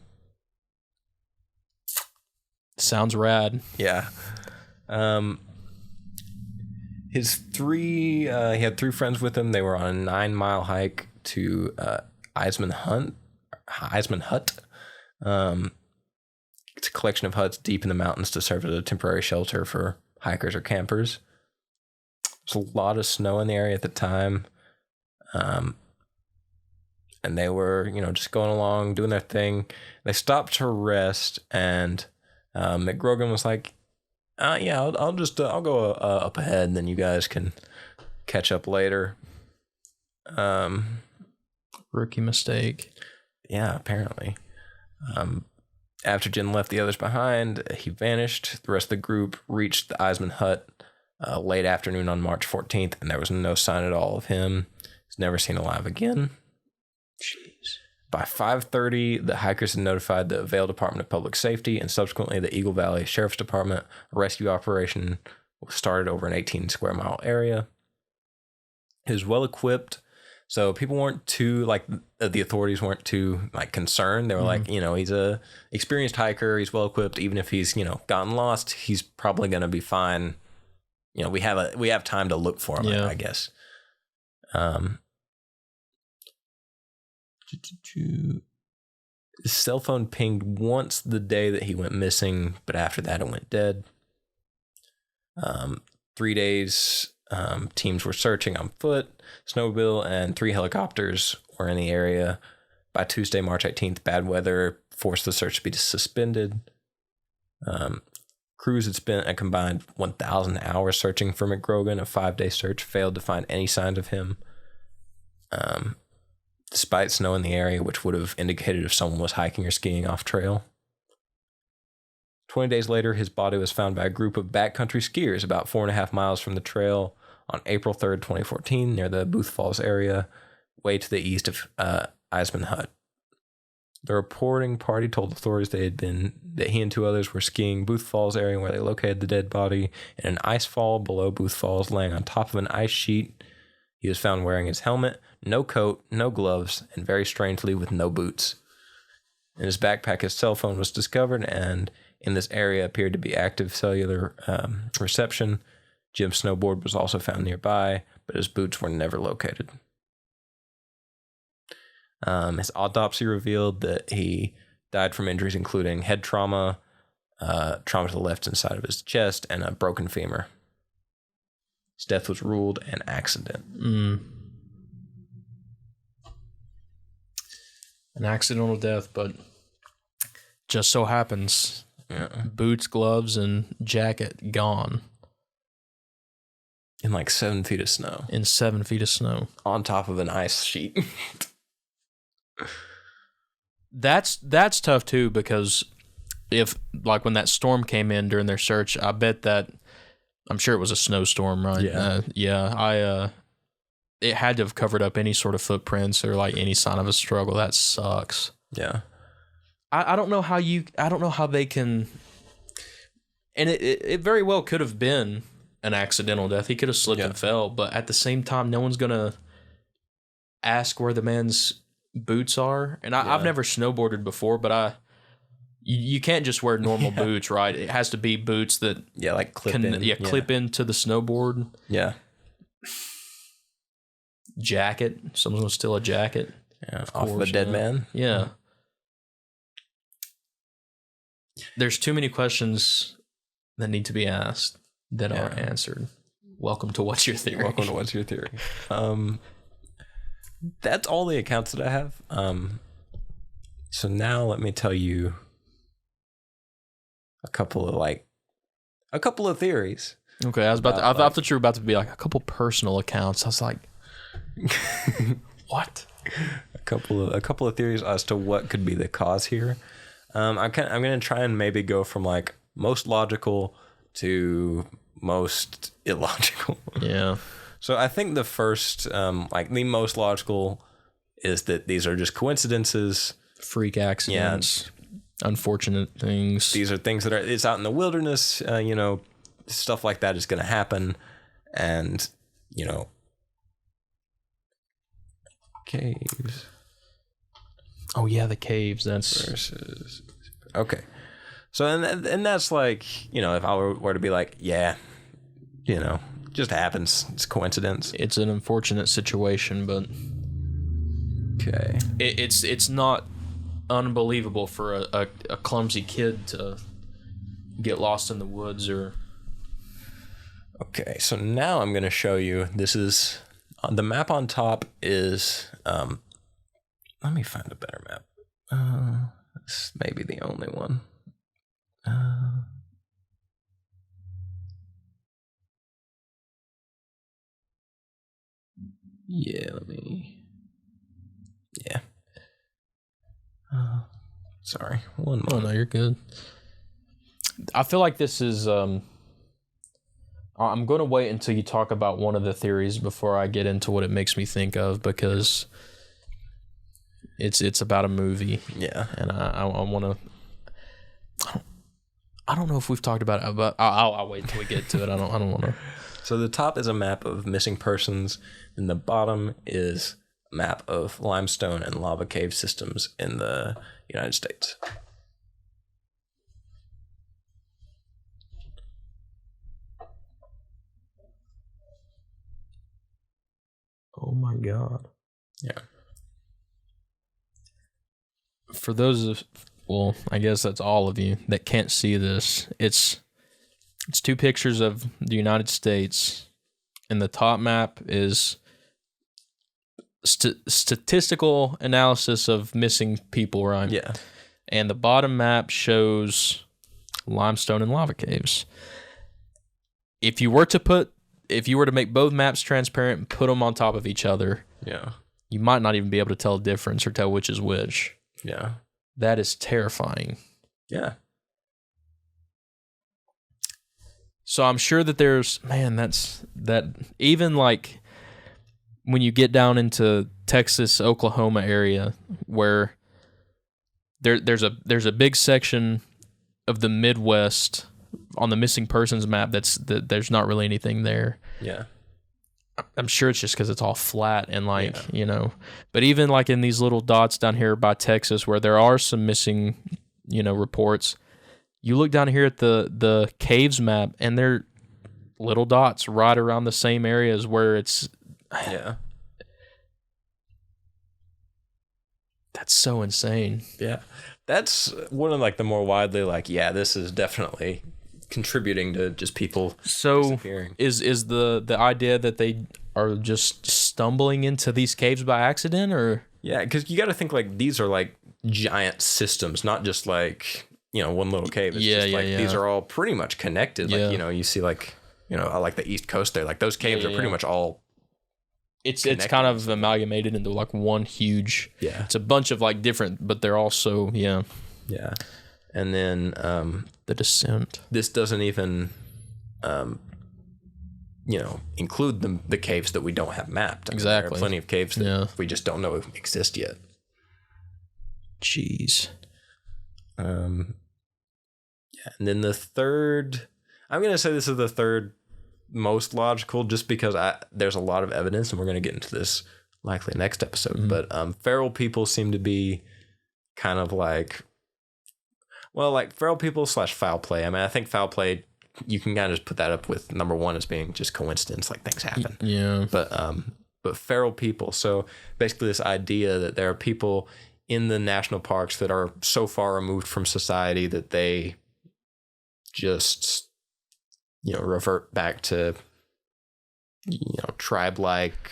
Sounds rad. Yeah. He had 3 friends with him. They were on a 9-mile hike to Eisman Hut. It's a collection of huts deep in the mountains to serve as a temporary shelter for hikers or campers. There's a lot of snow in the area at the time. And they were, just going along, doing their thing. They stopped to rest, and McGrogan was like, Yeah, I'll go up ahead, and then you guys can catch up later. Rookie mistake. Yeah, apparently. After Jin left the others behind, he vanished. The rest of the group reached the Eisman hut late afternoon on March 14th, and there was no sign at all of him. He's never seen alive again. Jeez. By 5:30, the hikers had notified the Vail Department of Public Safety and subsequently the Eagle Valley Sheriff's Department. A rescue operation was started over an 18 square mile area. He was well equipped, so people weren't too, like, the authorities weren't too, like, concerned. They were like, you know, he's a experienced hiker, he's well equipped. Even if he's, you know, gotten lost, he's probably going to be fine. You know, we have time to look for him, I guess. His cell phone pinged once the day that he went missing, but after that it went dead. 3 days, teams were searching on foot, snowmobile, and 3 helicopters were in the area. By Tuesday, March 18th, bad weather forced the search to be suspended. Crews had spent a combined 1,000 hours searching for McGrogan. A 5-day search failed to find any signs of him. Despite snow in the area, which would have indicated if someone was hiking or skiing off trail. 20 days later, his body was found by a group of backcountry skiers about 4.5 miles from the trail on April 3rd, 2014, near the Booth Falls area, way to the east of Eisman Hut. The reporting party told authorities that he and 2 others were skiing Booth Falls area where they located the dead body in an ice fall below Booth Falls, laying on top of an ice sheet. He was found wearing his helmet, no coat, no gloves, and very strangely with no boots. In his backpack, his cell phone was discovered, and in this area appeared to be active cellular reception. Jim's snowboard was also found nearby, but his boots were never located. His autopsy revealed that he died from injuries including head trauma, trauma to the left side of his chest, and a broken femur. His death was ruled an accident. An accidental death, but just so happens, boots, gloves, and jacket gone. In like 7 feet of snow. In 7 feet of snow. On top of an ice sheet. That's tough too, because if, like, when that storm came in during their search, I bet that, I'm sure it was a snowstorm, right? Yeah. It had to have covered up any sort of footprints or like any sign of a struggle. That sucks. Yeah. I don't know how they can, and it very well could have been an accidental death. He could have slipped and fell, but at the same time, no one's gonna ask where the man's boots are. And I've never snowboarded before, but you can't just wear normal boots, right? It has to be boots that like clip in. Clip into the snowboard. Yeah. Jacket. Someone's gonna steal a jacket. Yeah, off of a dead man. Yeah. There's too many questions that need to be asked that aren't answered. Welcome to What's Your Theory? Welcome to What's Your Theory? That's all the accounts that I have. So now let me tell you a couple of theories. Okay, I thought you were about to be like a couple personal accounts. I was like, what? A couple of theories as to what could be the cause here. I'm gonna try and maybe go from like most logical to most illogical. Yeah. So I think the first, the most logical is that these are just coincidences, freak accidents, unfortunate things. These are things that it's out in the wilderness, stuff like that is going to happen. And, caves. Oh yeah, the caves. That's versus. Okay. So, and that's like, if I were to be like, just happens. It's coincidence. It's an unfortunate situation, but okay. It's not unbelievable for a clumsy kid to get lost in the woods or. Okay, so now I'm going to show you. This is the map on top is. Let me find a better map. This may be the only one. Yeah, let me. Yeah. Sorry, one Oh, moment. no, you're good. I feel like this is... I'm going to wait until you talk about one of the theories before I get into what it makes me think of, because it's about a movie. Yeah. And I want to... I don't know if we've talked about it, but I'll wait until we get to it. I don't want to... So the top is a map of missing persons, and the bottom is a map of limestone and lava cave systems in the United States. Oh my God. Yeah. For those of... Well, I guess that's all of you that can't see this. It's two pictures of the United States, and the top map is statistical analysis of missing people, right? Yeah. And the bottom map shows limestone and lava caves. If you were to make both maps transparent and put them on top of each other, Yeah. you might not even be able to tell a difference or tell which is which. Yeah. That is terrifying. Yeah. So I'm sure that there's, that even like when you get down into Texas, Oklahoma area, where there's a big section of the Midwest on the missing persons map that there's not really anything there. Yeah. I'm sure it's just because it's all flat and but even like in these little dots down here by Texas where there are some missing, reports, you look down here at the caves map and they're little dots right around the same areas where it's... Yeah. That's so insane. Yeah. That's one of like the more widely this is definitely contributing to just people disappearing. Is the idea that they are just stumbling into these caves by accident, or... Yeah, because you got to think like these are like giant systems, not just like, one little cave. It's these are all pretty much connected. Like, you see like, I like the East Coast there. Like those caves are pretty much all... It's kind of amalgamated into like one huge... Yeah. It's a bunch of like different, but they're also... Yeah. Yeah. And then... The Descent. This doesn't even... include the caves that we don't have mapped. Exactly. There are plenty of caves that we just don't know exist yet. Jeez. Yeah. And then the third... I'm going to say this is the third most logical, just because there's a lot of evidence, and we're going to get into this likely next episode. Mm-hmm. But feral people seem to be kind of like... Well, like feral people / foul play. I mean, I think foul play... You can kind of just put that up with number one as being just coincidence, like things happen. Yeah. But feral people. So basically this idea that there are people in the national parks that are so far removed from society that they just, revert back to, tribe-like,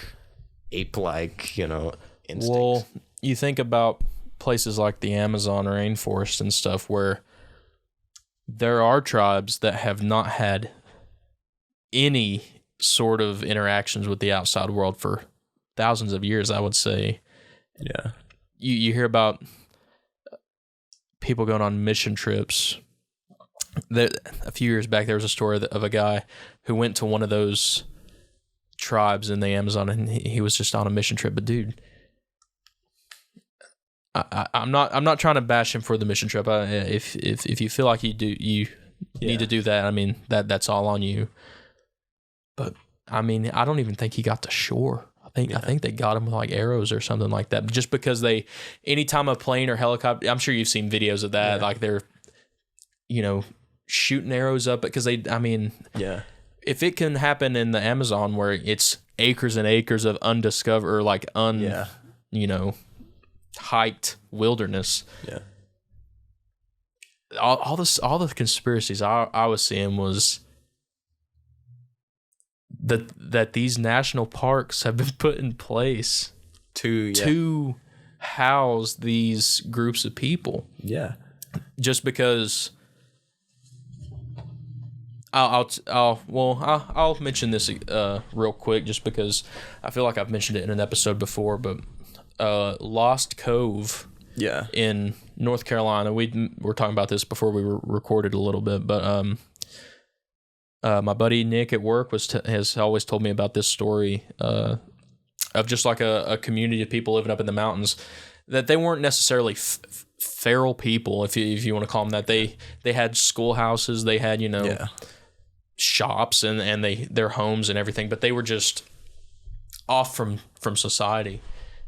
ape-like, instincts. Well, you think about places like the Amazon rainforest and stuff where there are tribes that have not had any sort of interactions with the outside world for thousands of years, I would say. Yeah. You hear about people going on mission trips. A few years back, there was a story of a guy who went to one of those tribes in the Amazon, and he was just on a mission trip. But dude, I'm not trying to bash him for the mission trip. If you feel like you need to do that, I mean that's all on you. But I mean, I don't even think he got to shore. I think they got him with like arrows or something like that. Just because anytime a plane or helicopter, I'm sure you've seen videos of that, like they're, shooting arrows up because if it can happen in the Amazon where it's acres and acres of undiscovered or like hiked wilderness. Yeah. All the conspiracies I was seeing was that these national parks have been put in place to house these groups of people. Yeah. Just because I'll mention this real quick just because I feel like I've mentioned it in an episode before, but Lost Cove, in North Carolina. We were talking about this before we recorded a little bit, but my buddy Nick at work has always told me about this story of just like a community of people living up in the mountains, that they weren't necessarily feral people, if you want to call them that. They had schoolhouses, they had shops and their homes and everything, but they were just off from society.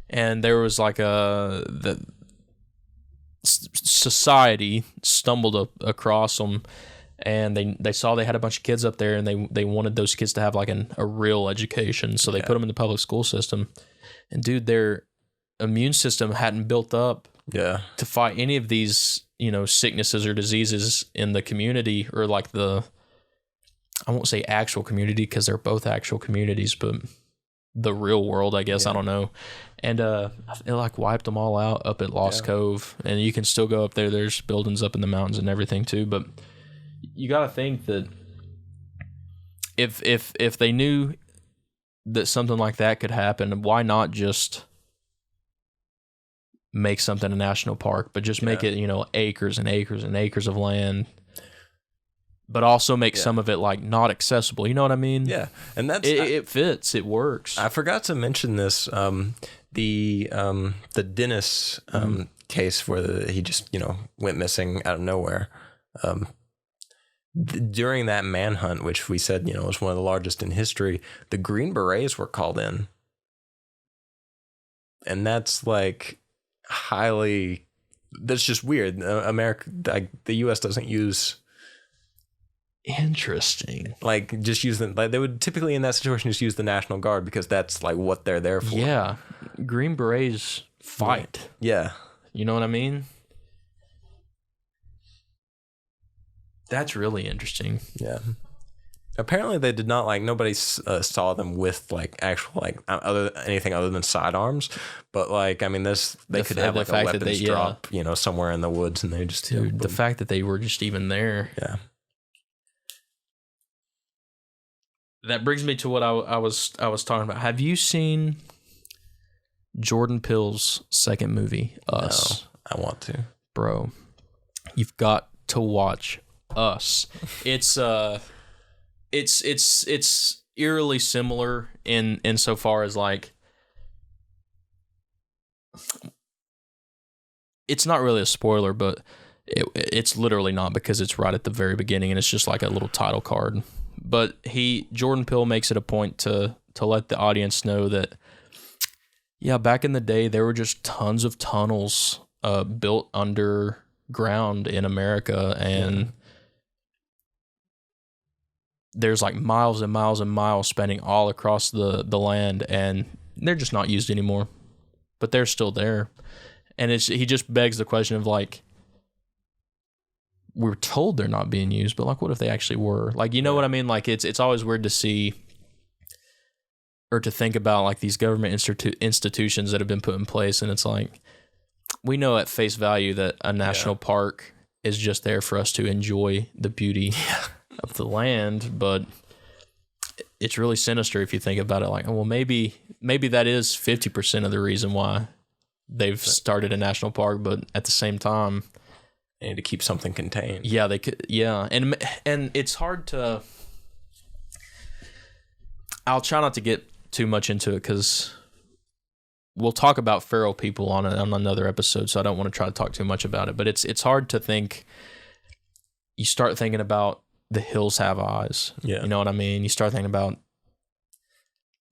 And there was like the society stumbled across them, and they saw they had a bunch of kids up there, and they wanted those kids to have like a real education, so they put them in the public school system. And dude, their immune system hadn't built up to fight any of these sicknesses or diseases in the community, or like I won't say actual community because they're both actual communities, but the real world, I guess. I don't know. And it like wiped them all out up at Lost Cove, and you can still go up there. There's buildings up in the mountains and everything too, but you got to think that if they knew that something like that could happen, why not just make something a national park, but just make it, acres and acres and acres of land, but also make some of it like not accessible. You know what I mean? Yeah. And it fits. It works. I forgot to mention this. The Dennis case where he just, went missing out of nowhere. During that manhunt, which we said, was one of the largest in history, the Green Berets were called in. And that's like that's just weird. America, the U.S. doesn't use. Interesting. Like, just use them. Like, they would typically in that situation just use the National Guard because that's like what they're there for. Yeah. Green Berets fight. Yeah. You know what I mean? That's really interesting. Yeah. Apparently they did not nobody saw them with actual anything other than sidearms, but they could have a weapons drop, somewhere in the woods, and they just the fact that they were just even there. Yeah. That brings me to what I was talking about. Have you seen Jordan Peele's second movie, Us? No, I want to. Bro, you've got to watch Us. It's eerily similar in so far as it's not really a spoiler, but it's literally not, because it's right at the very beginning and it's just like a little title card. But Jordan Peele makes it a point to let the audience know that back in the day there were just tons of tunnels built underground in America, and there's miles and miles and miles spanning all across the land, and they're just not used anymore, but they're still there. And he just begs the question of we're told they're not being used, but what if they actually were? You know what I mean? It's always weird to see or to think about these government institutions that have been put in place, and it's we know at face value that a national park is just there for us to enjoy the beauty of the land, but it's really sinister if you think about it. Well, maybe that is 50% of the reason why they've started a national park, but at the same time, they need to keep something contained. Yeah, they could. Yeah, and it's hard to. I'll try not to get too much into it because we'll talk about feral people on another episode, so I don't want to try to talk too much about it. But it's hard to think. You start thinking about The Hills Have Eyes. Yeah, you know what I mean. You start thinking about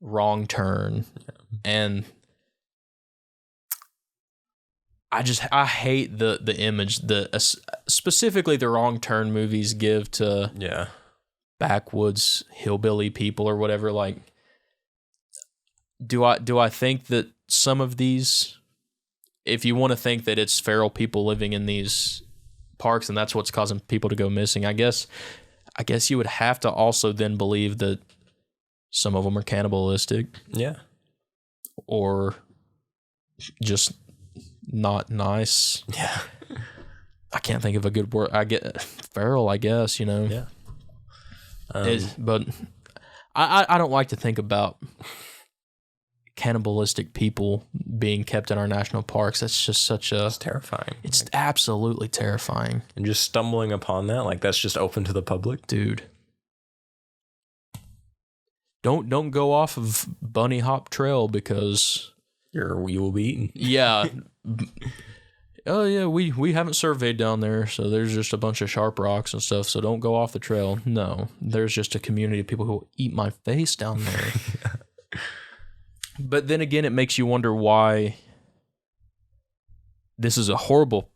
Wrong Turn, and I hate the image specifically the Wrong Turn movies give to backwoods hillbilly people or whatever. Do I think that some of these, if you want to think that it's feral people living in these parks and that's what's causing people to go missing, I guess you would have to also then believe that some of them are cannibalistic. Yeah. Or just not nice. Yeah. I can't think of a good word. I get feral, I guess, Yeah. But I don't like to think about cannibalistic people being kept in our national parks. That's just It's terrifying. It's absolutely terrifying. And just stumbling upon that, like that's just open to the public. Dude. Don't go off of Bunny Hop Trail because You will be eaten. yeah. Oh yeah, we haven't surveyed down there, so there's just a bunch of sharp rocks and stuff, so don't go off the trail. No, there's just a community of people who will eat my face down there. But then again, it makes you wonder why. This is a horrible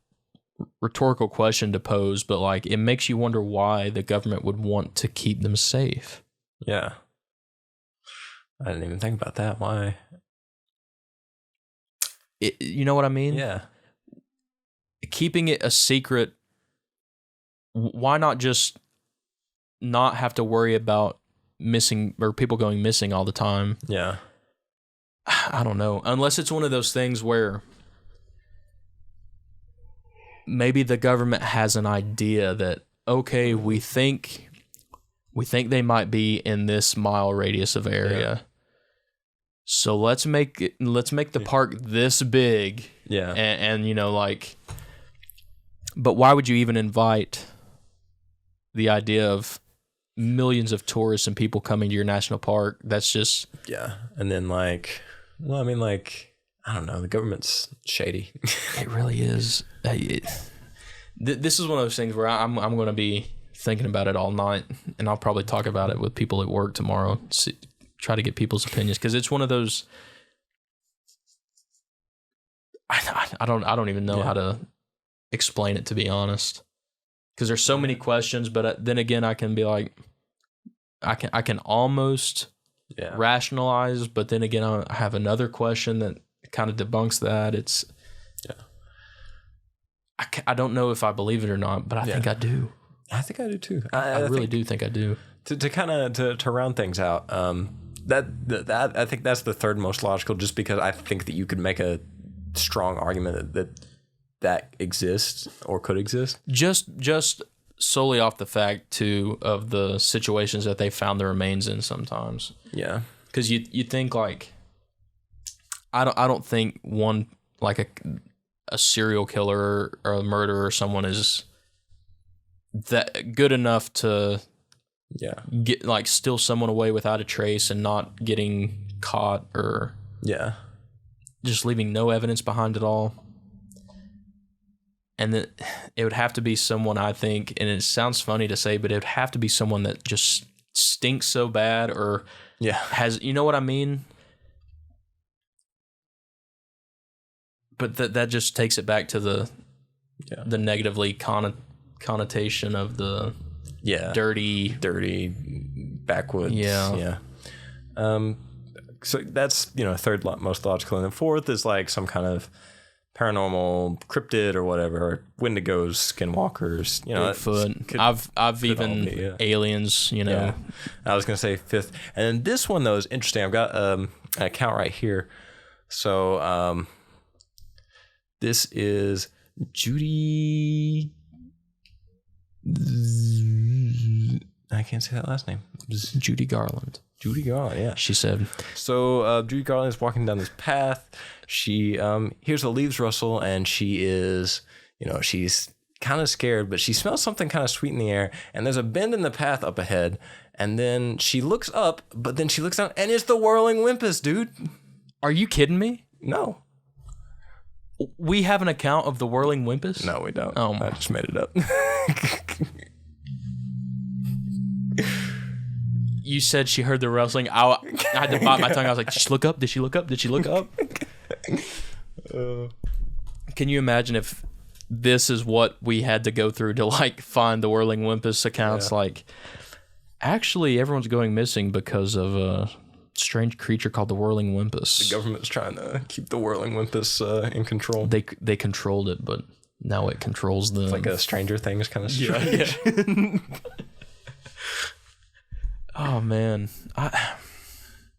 rhetorical question to pose, but like it makes you wonder why the government would want to keep them safe. Yeah. I didn't even think about that. Why? You know what I mean? Yeah. Keeping it a secret, why not just not have to worry about missing or people going missing all the time? Yeah. I don't know. Unless it's one of those things where maybe the government has an idea that, okay, we think they might be in this mile radius of area. Yeah. So let's make the park this big. Yeah. And you know, like, but why would you even invite the idea of millions of tourists and people coming to your national park? That's just... Yeah. And then like, well, I mean, like, I don't know. The government's shady. It really is. This is one of those things where I'm going to be thinking about it all night, and I'll probably talk about it with people at work tomorrow. Try to get people's opinions, because it's one of those. I don't even know how to explain it, to be honest, because there's so many questions. But then again, I can be like, I can almost rationalize, but then again, I have another question that kind of debunks that. It's I don't know if I believe it or not, but I think I do. I think I do too. I really do think I do. To kind of to round things out, that I think that's the third most logical, just because I think that you could make a strong argument that exists or could exist. Just solely off the fact too of the situations that they found the remains in sometimes. Yeah, because you think like I don't think one like a serial killer or a murderer or someone is that good enough to get like steal someone away without a trace and not getting caught, or just leaving no evidence behind at all. And then it would have to be someone, I think, and it sounds funny to say, but it would have to be someone that just stinks so bad or has, you know what I mean? But that just takes it back to the negatively connotation of the dirty backwoods. So that's third most logical, and then fourth is like some kind of paranormal cryptid or whatever, Wendigos, skinwalkers, Bigfoot. I've even aliens. I was gonna say fifth, and then this one though is interesting. I've got an account right here. So this is Judy. I can't say that last name. Judy Garland. Judy Garland, yeah. She said. So Judy Garland is walking down this path. She hears the leaves rustle, and she is, she's kind of scared, but she smells something kind of sweet in the air. And there's a bend in the path up ahead. And then she looks up, but then she looks down, and it's the whirling Wimpus, dude. Are you kidding me? No. We have an account of the whirling Wimpus? No, we don't. Oh, I just made it up. You said she heard the rustling. I had to bite my tongue. I was like, did she look up? Did she look up? Did she look up? Can you imagine if this is what we had to go through to like find the whirling Wimpus accounts? Like, actually, everyone's going missing because of a strange creature called the whirling Wimpus. The government's trying to keep the whirling Wimpus in control. They controlled it, but now it controls them. It's like a Stranger Things kind of strange. Yeah. Oh, man.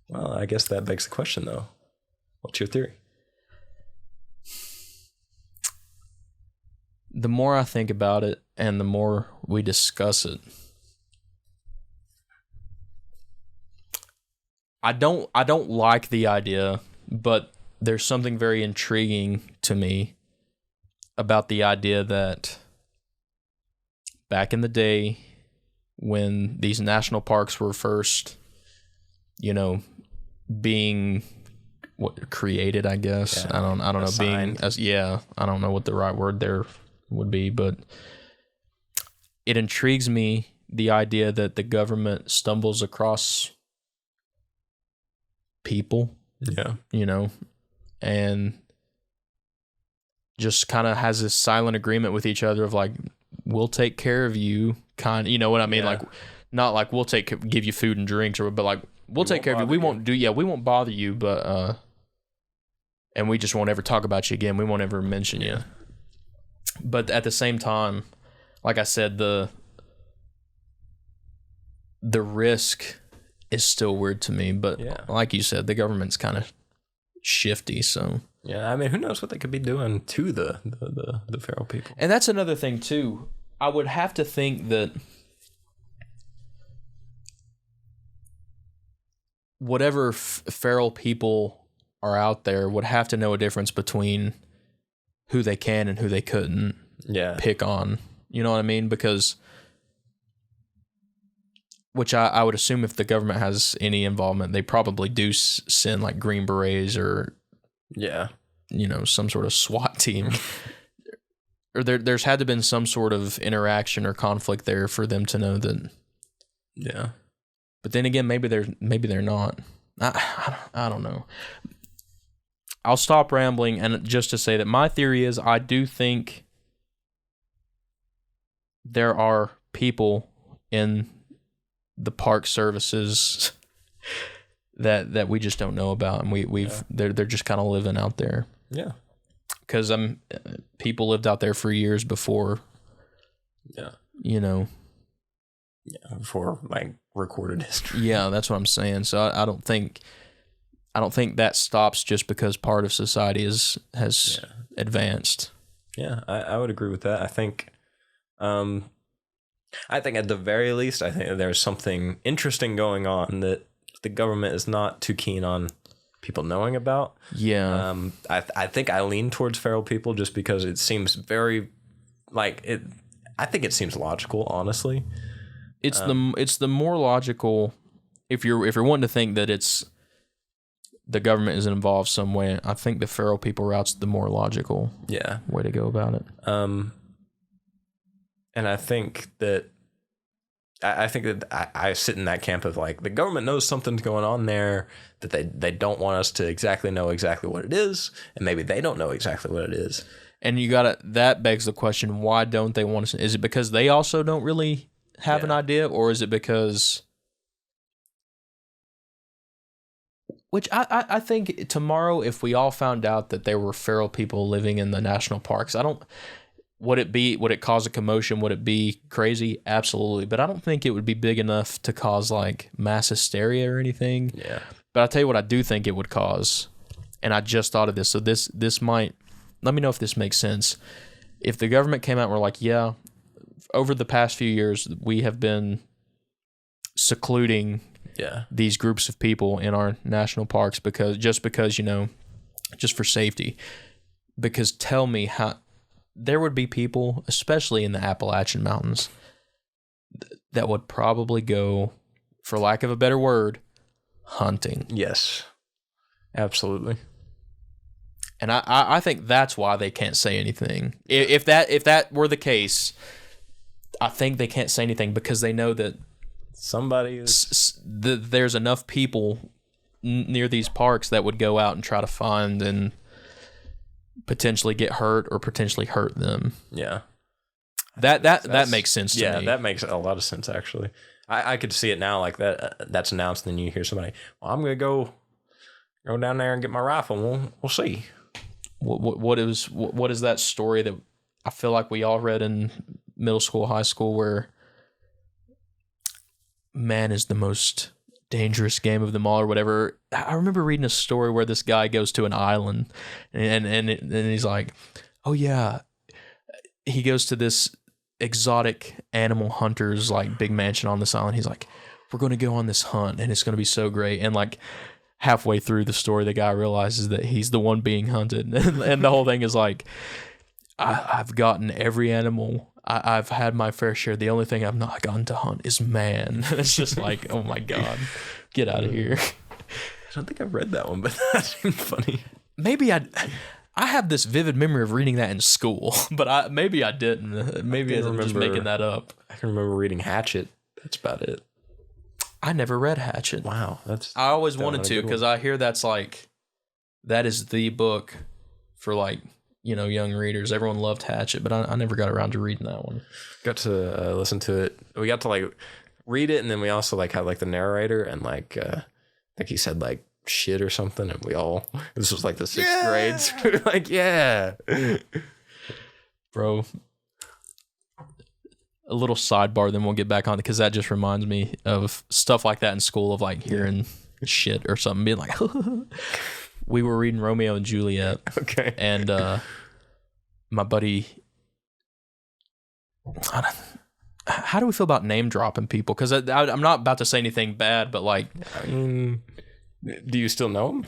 Well, I guess that begs the question, though. What's your theory? The more I think about it and the more we discuss it, I don't like the idea, but there's something very intriguing to me about the idea that back in the day when these national parks were first, being created, I guess. Yeah, I don't know, being I don't know what the right word there would be, but it intrigues me the idea that the government stumbles across people, and just kind of has this silent agreement with each other of like, we'll take care of you, you know what I mean? Yeah. Like, not like we'll give you food and drinks, but like we'll take care of you. We won't bother you, but and we just won't ever talk about you again. We won't ever mention you. But at the same time, like I said, the risk is still weird to me. But like you said, the government's kind of shifty. So yeah, I mean, who knows what they could be doing to the feral people? And that's another thing too. I would have to think that whatever feral people are out there would have to know a difference between who they can and who they couldn't pick on. You know what I mean? Because, which I would assume if the government has any involvement, they probably do send like Green Berets or, some sort of SWAT team. Or there's had to been some sort of interaction or conflict there for them to know that. Yeah. But then again, maybe they're not. I don't know. I'll stop rambling, and just to say that my theory is I do think there are people in the park services that we just don't know about, and they're just kind of living out there. Yeah. Because people lived out there for years before. Yeah. Before like recorded history. Yeah, that's what I'm saying. So I don't think that stops just because part of society has advanced. Yeah, I would agree with that. I think at the very least, I think that there's something interesting going on that the government is not too keen on people knowing about. Yeah. I think I lean towards feral people just because it seems very like it. I think it seems logical, honestly. It's the more logical if you're wanting to think that it's the government is involved some way. I think the feral people route's the more logical way to go about it. And I think that I sit in that camp of like the government knows something's going on there that they don't want us to exactly know exactly what it is, and maybe they don't know exactly what it is. And that begs the question, why don't they want us? Is it because they also don't really have an idea, or is it because, which I think tomorrow, if we all found out that there were feral people living in the national parks, would it cause a commotion? Would it be crazy? Absolutely. But I don't think it would be big enough to cause like mass hysteria or anything. Yeah. But I'll tell you what I do think it would cause, and I just thought of this, so this might, let me know if this makes sense. If the government came out and were like, yeah, over the past few years, we have been secluding these groups of people in our national parks because just for safety. Because tell me how there would be people, especially in the Appalachian Mountains, that would probably go, for lack of a better word, hunting. Yes, absolutely. And I think that's why they can't say anything. If that were the case, I think they can't say anything because they know that there's enough people near these parks that would go out and try to find and potentially get hurt or potentially hurt them. Yeah. That makes sense to me. Yeah, that makes a lot of sense, actually. I could see it now like that. That's announced, and then you hear somebody, well, I'm going to go down there and get my rifle. We'll see. What is that story that I feel like we all read in middle school, high school, where man is the most dangerous game of them all or whatever? I remember reading a story where this guy goes to an island and he's like, oh yeah, he goes to this exotic animal hunter's like big mansion on this island. He's like, we're going to go on this hunt and it's going to be so great. And like halfway through the story, the guy realizes that he's the one being hunted. And the whole thing is like, I've gotten every animal. I've had my fair share. The only thing I've not gotten to hunt is man. It's just like, oh my God, get out of here. I don't think I've read that one, but that seemed funny. Maybe I have this vivid memory of reading that in school, but maybe I didn't. Maybe I'm just making that up. I can remember reading Hatchet. That's about it. I never read Hatchet. Wow. I always wanted to, because I hear that is the book for like, young readers. Everyone loved Hatchet, but I never got around to reading that one. Got to listen to it. We got to like read it, and then we also like had like the narrator, and like he said like shit or something, and this was like the 6th grade, so we were like, yeah. Bro, a little sidebar, then we'll get back on, because that just reminds me of stuff like that in school, of like hearing shit or something, being like, we were reading Romeo and Juliet. Okay. And my buddy, how do we feel about name dropping people? Because I'm not about to say anything bad, but like, I mean, do you still know him?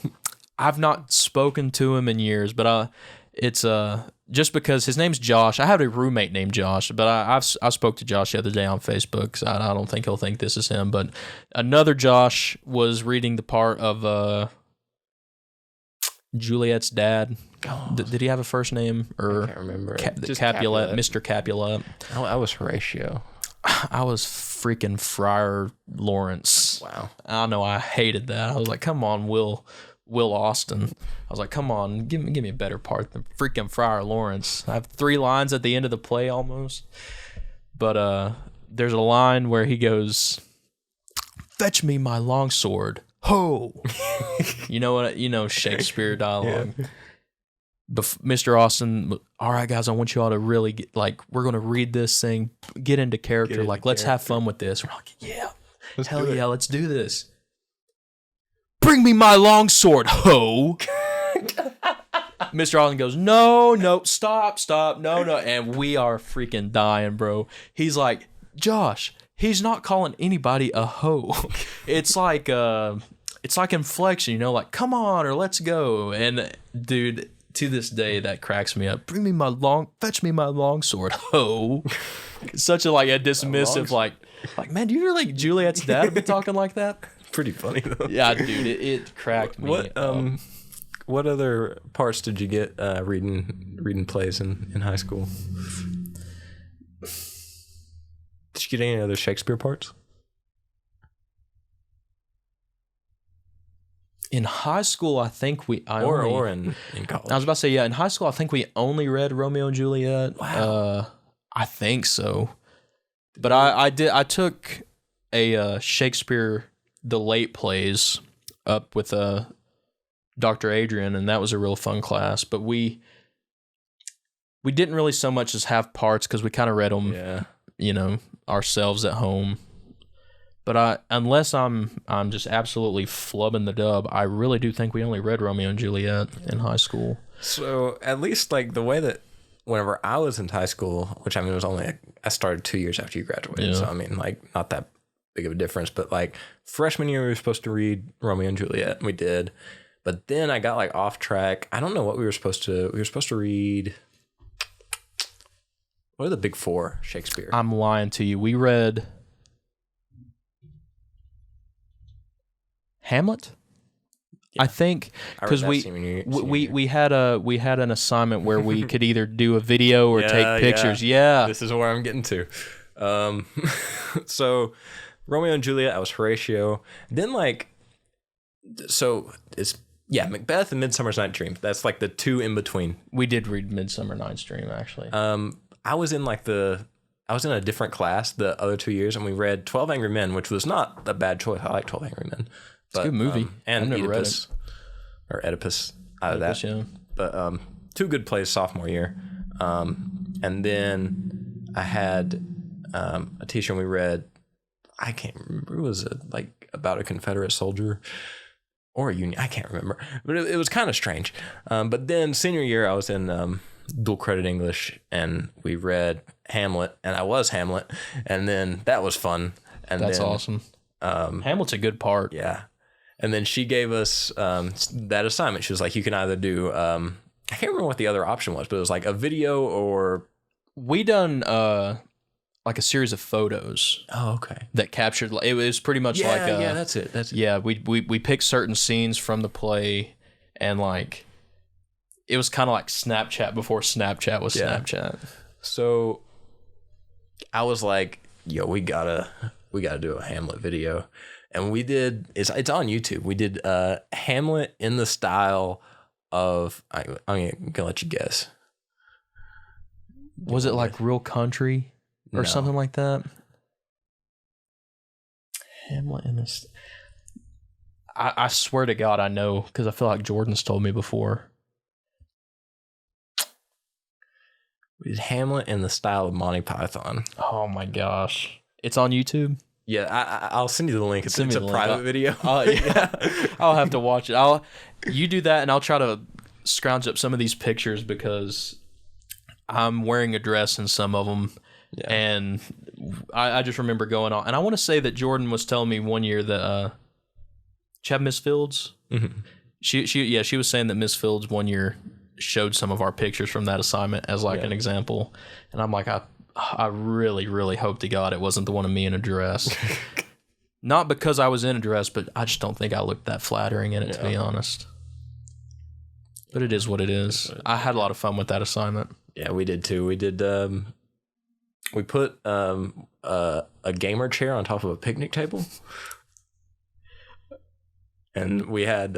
I've not spoken to him in years, but it's just because his name's Josh. I have a roommate named Josh, but I spoke to Josh the other day on Facebook, so I don't think he'll think this is him. But another Josh was reading the part of Juliet's dad. Oh. Did he have a first name? Or I can't remember. Capulet, Mr. Capulet. I was Horatio. I was freaking Friar Lawrence. Wow. I don't know. I hated that. I was like, come on, Will Austin. I was like, come on, give me a better part than freaking Friar Lawrence. I have 3 lines at the end of the play almost. But there's a line where he goes, "Fetch me my longsword. Ho!" You know what? Shakespeare dialogue. Yeah. Mr. Austin, all right, guys, I want you all to really get, we're going to read this thing, get into character. Let's have fun with this. We're like, yeah, let's do this. Bring me my longsword, ho! Mr. Austin goes, no, stop, no. And we are freaking dying, bro. He's like, Josh, he's not calling anybody a hoe. It's like inflection, like, come on, or let's go. And dude, to this day, that cracks me up. Fetch me my longsword, ho. Such a dismissive, like, man, do you hear like Juliet's dad be talking like that? Pretty funny though. Yeah, dude, it cracked me. What other parts did you get reading plays in high school? Did you get any other Shakespeare parts? In high school, I think in college. I was about to say, yeah. In high school, I think we only read Romeo and Juliet. Wow. I think so. But I took a Shakespeare the late plays up with Dr. Adrian, and that was a real fun class. But we didn't really so much as have parts, because we kind of read them, ourselves at home. But unless I'm just absolutely flubbing the dub, I really do think we only read Romeo and Juliet in high school. So at least like the way that whenever I was in high school, which I was I started 2 years after you graduated, so not that big of a difference. But like freshman year, we were supposed to read Romeo and Juliet, and we did. But then I got off track. I don't know what we were supposed to. We were supposed to read. What are the big 4 Shakespeare? I'm lying to you. We read Hamlet. Yeah. I think because we had an assignment where we could either do a video or take pictures. Yeah, this is where I'm getting to. So Romeo and Juliet, I was Horatio. Then it's Macbeth and Midsummer's Night's Dream. That's the 2 in between. We did read Midsummer Night's Dream actually. I was in I was in a different class the other 2 years, and we read 12 Angry Men, which was not a bad choice. I like 12 Angry Men. It's a good movie. And Oedipus, or Oedipus, out of that. Yeah. But 2 good plays sophomore year. And then I had a teacher, and we read, I can't remember, it was about a Confederate soldier or a Union. I can't remember. But it was kind of strange. But then senior year, I was in dual credit English, and we read Hamlet, and I was Hamlet. And then that was fun. And That's awesome. Hamlet's a good part. Yeah. And then she gave us that assignment. She was like, you can either do, I can't remember what the other option was, but it was like a video or... We done like a series of photos. Oh, okay. That captured, it was pretty much like... yeah, that's it. Yeah, we picked certain scenes from the play, and like, it was kind of like Snapchat before Snapchat was Snapchat. So I was like, yo, we gotta do a Hamlet video. And we did, it's on YouTube. We did Hamlet in the style of, I'm gonna let you guess. Was it like Real Country or something like that? Hamlet in this. I swear to God, I know, because I feel like Jordan's told me before. We did Hamlet in the style of Monty Python. Oh my gosh. It's on YouTube? Yeah, I'll send you the link. It's a link. private video. Yeah. I'll have to watch it. You do that, and I'll try to scrounge up some of these pictures, because I'm wearing a dress in some of them. Yeah. And I just remember going on. And I want to say that Jordan was telling me one year that Miss Fields. Mm-hmm. She was saying that Miss Fields one year showed some of our pictures from that assignment as like an example. And I'm like, I really, really hope to God it wasn't the one of me in a dress. Not because I was in a dress, but I just don't think I looked that flattering in it, to be honest. But it is what it is. I had a lot of fun with that assignment. Yeah, we did too. We did. We put a gamer chair on top of a picnic table, and we had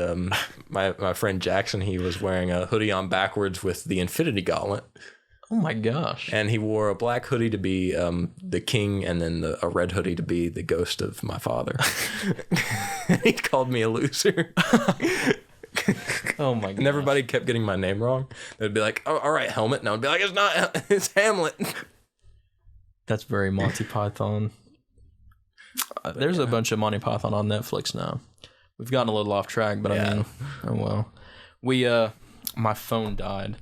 my friend Jackson. He was wearing a hoodie on backwards with the Infinity Gauntlet. Oh my gosh! And he wore a black hoodie to be the king, and then a red hoodie to be the ghost of my father. He called me a loser. Oh my god! And everybody kept getting my name wrong. They'd be like, "Oh, all right, Helmet," and I'd be like, "It's not. It's Hamlet." That's very Monty Python. There's a bunch of Monty Python on Netflix now. We've gotten a little off track, but I mean, oh well. My phone died.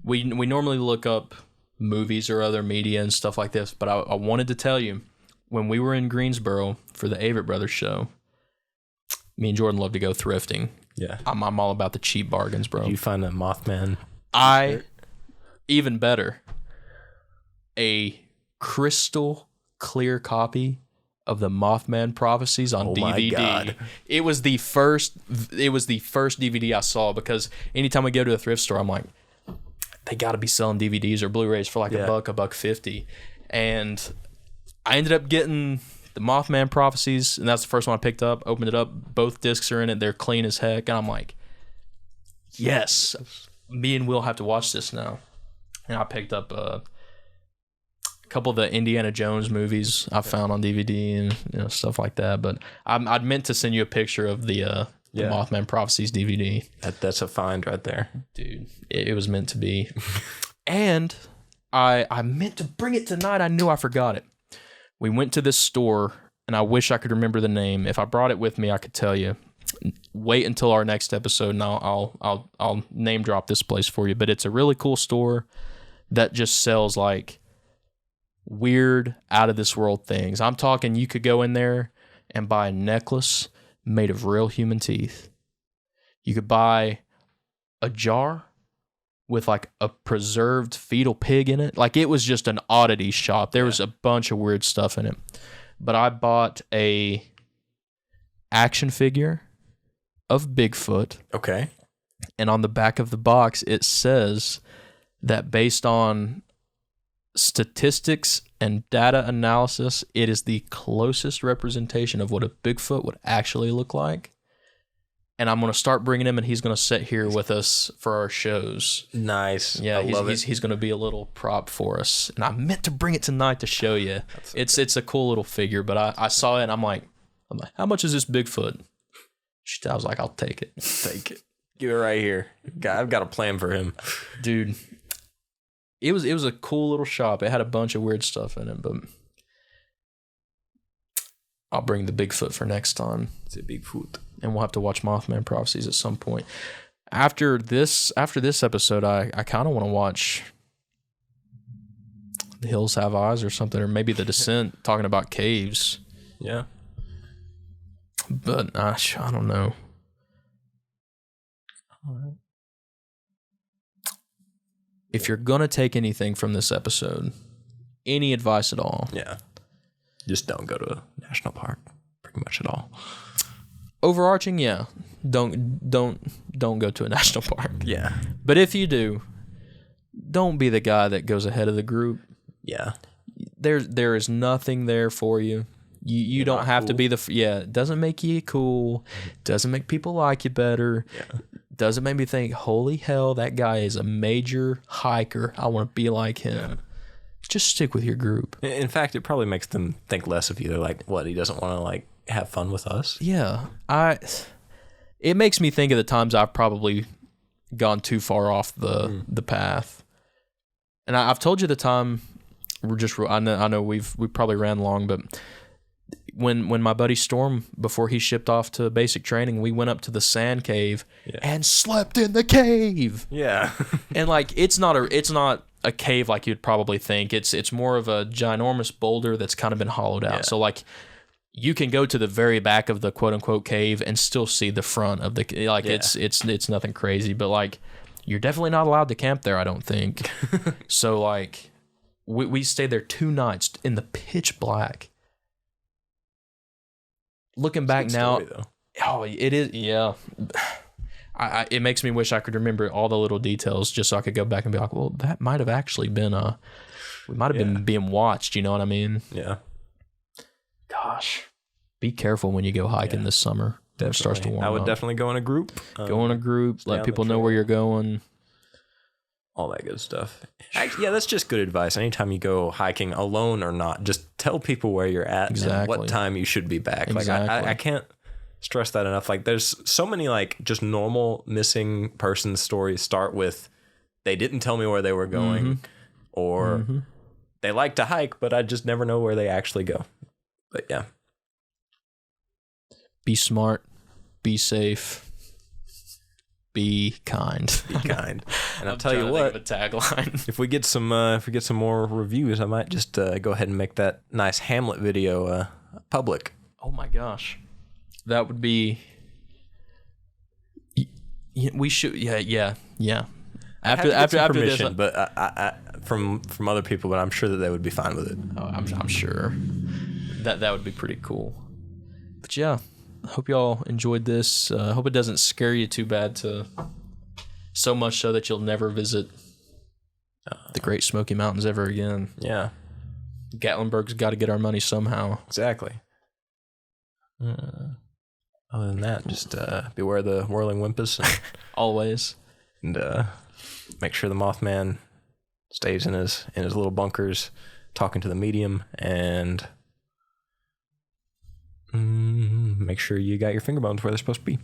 We normally look up movies or other media and stuff like this, but I wanted to tell you, when we were in Greensboro for the Avett Brothers show, me and Jordan love to go thrifting. Yeah. I'm all about the cheap bargains, bro. Did you find a Mothman? Even better, a crystal clear copy of the Mothman Prophecies on DVD. My God. It was the first DVD I saw, because anytime we go to a thrift store, I'm like, they got to be selling DVDs or Blu-rays for like $1.50. And I ended up getting the Mothman Prophecies, and that's the first one I picked up. Opened it up, both discs are in it. They're clean as heck, and I'm like, yes, me and Will have to watch this now. And I picked up a couple of the Indiana Jones movies I found on DVD and stuff like that. But I'd meant to send you a picture of the Mothman Prophecies DVD. That's a find right there, dude. It was meant to be. And I meant to bring it tonight. I knew I forgot it. We went to this store, and I wish I could remember the name. If I brought it with me, I could tell you. Wait until our next episode, and I'll name drop this place for you. But it's a really cool store that just sells like weird, out of this world things. I'm talking, you could go in there and buy a necklace made of real human teeth. You could buy a jar with like a preserved fetal pig in it. Like, it was just an oddity shop. There was a bunch of weird stuff in it. But I bought a action figure of Bigfoot. Okay. And on the back of the box, it says that based on statistics and data analysis, it is the closest representation of what a Bigfoot would actually look like. And I'm going to start bringing him, and he's going to sit here with us for our shows. Nice. Yeah, he's going to be a little prop for us. And I meant to bring it tonight to show you. It's a cool little figure, but I saw it, and I'm like, how much is this Bigfoot? I was like, I'll take it. Take it. Give it right here. I've got a plan for him. Dude, it was a cool little shop. It had a bunch of weird stuff in it, but I'll bring the Bigfoot for next time. It's a Bigfoot. And we'll have to watch Mothman Prophecies at some point. After this episode, I kind of want to watch The Hills Have Eyes or something, or maybe The Descent, talking about caves. Yeah. But I don't know. If you're going to take anything from this episode, any advice at all. Yeah. Just don't go to a national park pretty much at all. Overarching, yeah. Don't go to a national park. Yeah. But if you do, don't be the guy that goes ahead of the group. Yeah. There is nothing there for you. You don't have to be it doesn't make you cool. Doesn't make people like you better. Yeah. Doesn't make me think, holy hell, that guy is a major hiker. I want to be like him. Yeah. Just stick with your group. In fact, it probably makes them think less of you. They're like, what, he doesn't want to like have fun with us? Yeah. It makes me think of the times I've probably gone too far off the path. And I've told you the time I know we probably ran long, but when my buddy Storm, before he shipped off to basic training, we went up to the sand cave and slept in the cave. Yeah. And like it's not a cave like you'd probably think. It's more of a ginormous boulder that's kind of been hollowed out. Yeah. So like you can go to the very back of the quote unquote cave and still see the front of the it's nothing crazy, but like you're definitely not allowed to camp there, I don't think. So like we stayed there 2 nights in the pitch black. Looking back now, it is, yeah. It makes me wish I could remember all the little details just so I could go back and be like, well, that might have actually been we might have been being watched. You know what I mean? Yeah. Gosh, be careful when you go hiking this summer. When it starts to warm up. I would definitely go in a group. Go in a group. Let people know where you're going. All that good stuff. Yeah, that's just good advice. Anytime you go hiking, alone or not, just tell people where you're at and what time you should be back. Exactly. Like I can't stress that enough. Like there's so many like just normal missing person stories start with they didn't tell me where they were going, or they like to hike, but I just never know where they actually go. But yeah. Be smart, be safe. Be kind. Be kind. And I'll tell you what, a tagline. if we get some more reviews, I might just go ahead and make that nice Hamlet video public. Oh my gosh, that would be. We should. Yeah. After permission, but I from other people, but I'm sure that they would be fine with it. Oh, I'm sure that would be pretty cool. But yeah. I hope y'all enjoyed this. I hope it doesn't scare you too bad so much so that you'll never visit the Great Smoky Mountains ever again. Yeah. Gatlinburg's got to get our money somehow. Exactly. Other than that, just beware the whirling whimpus. And, always. And make sure the Mothman stays in his little bunkers talking to the medium, and make sure you got your finger bones where they're supposed to be.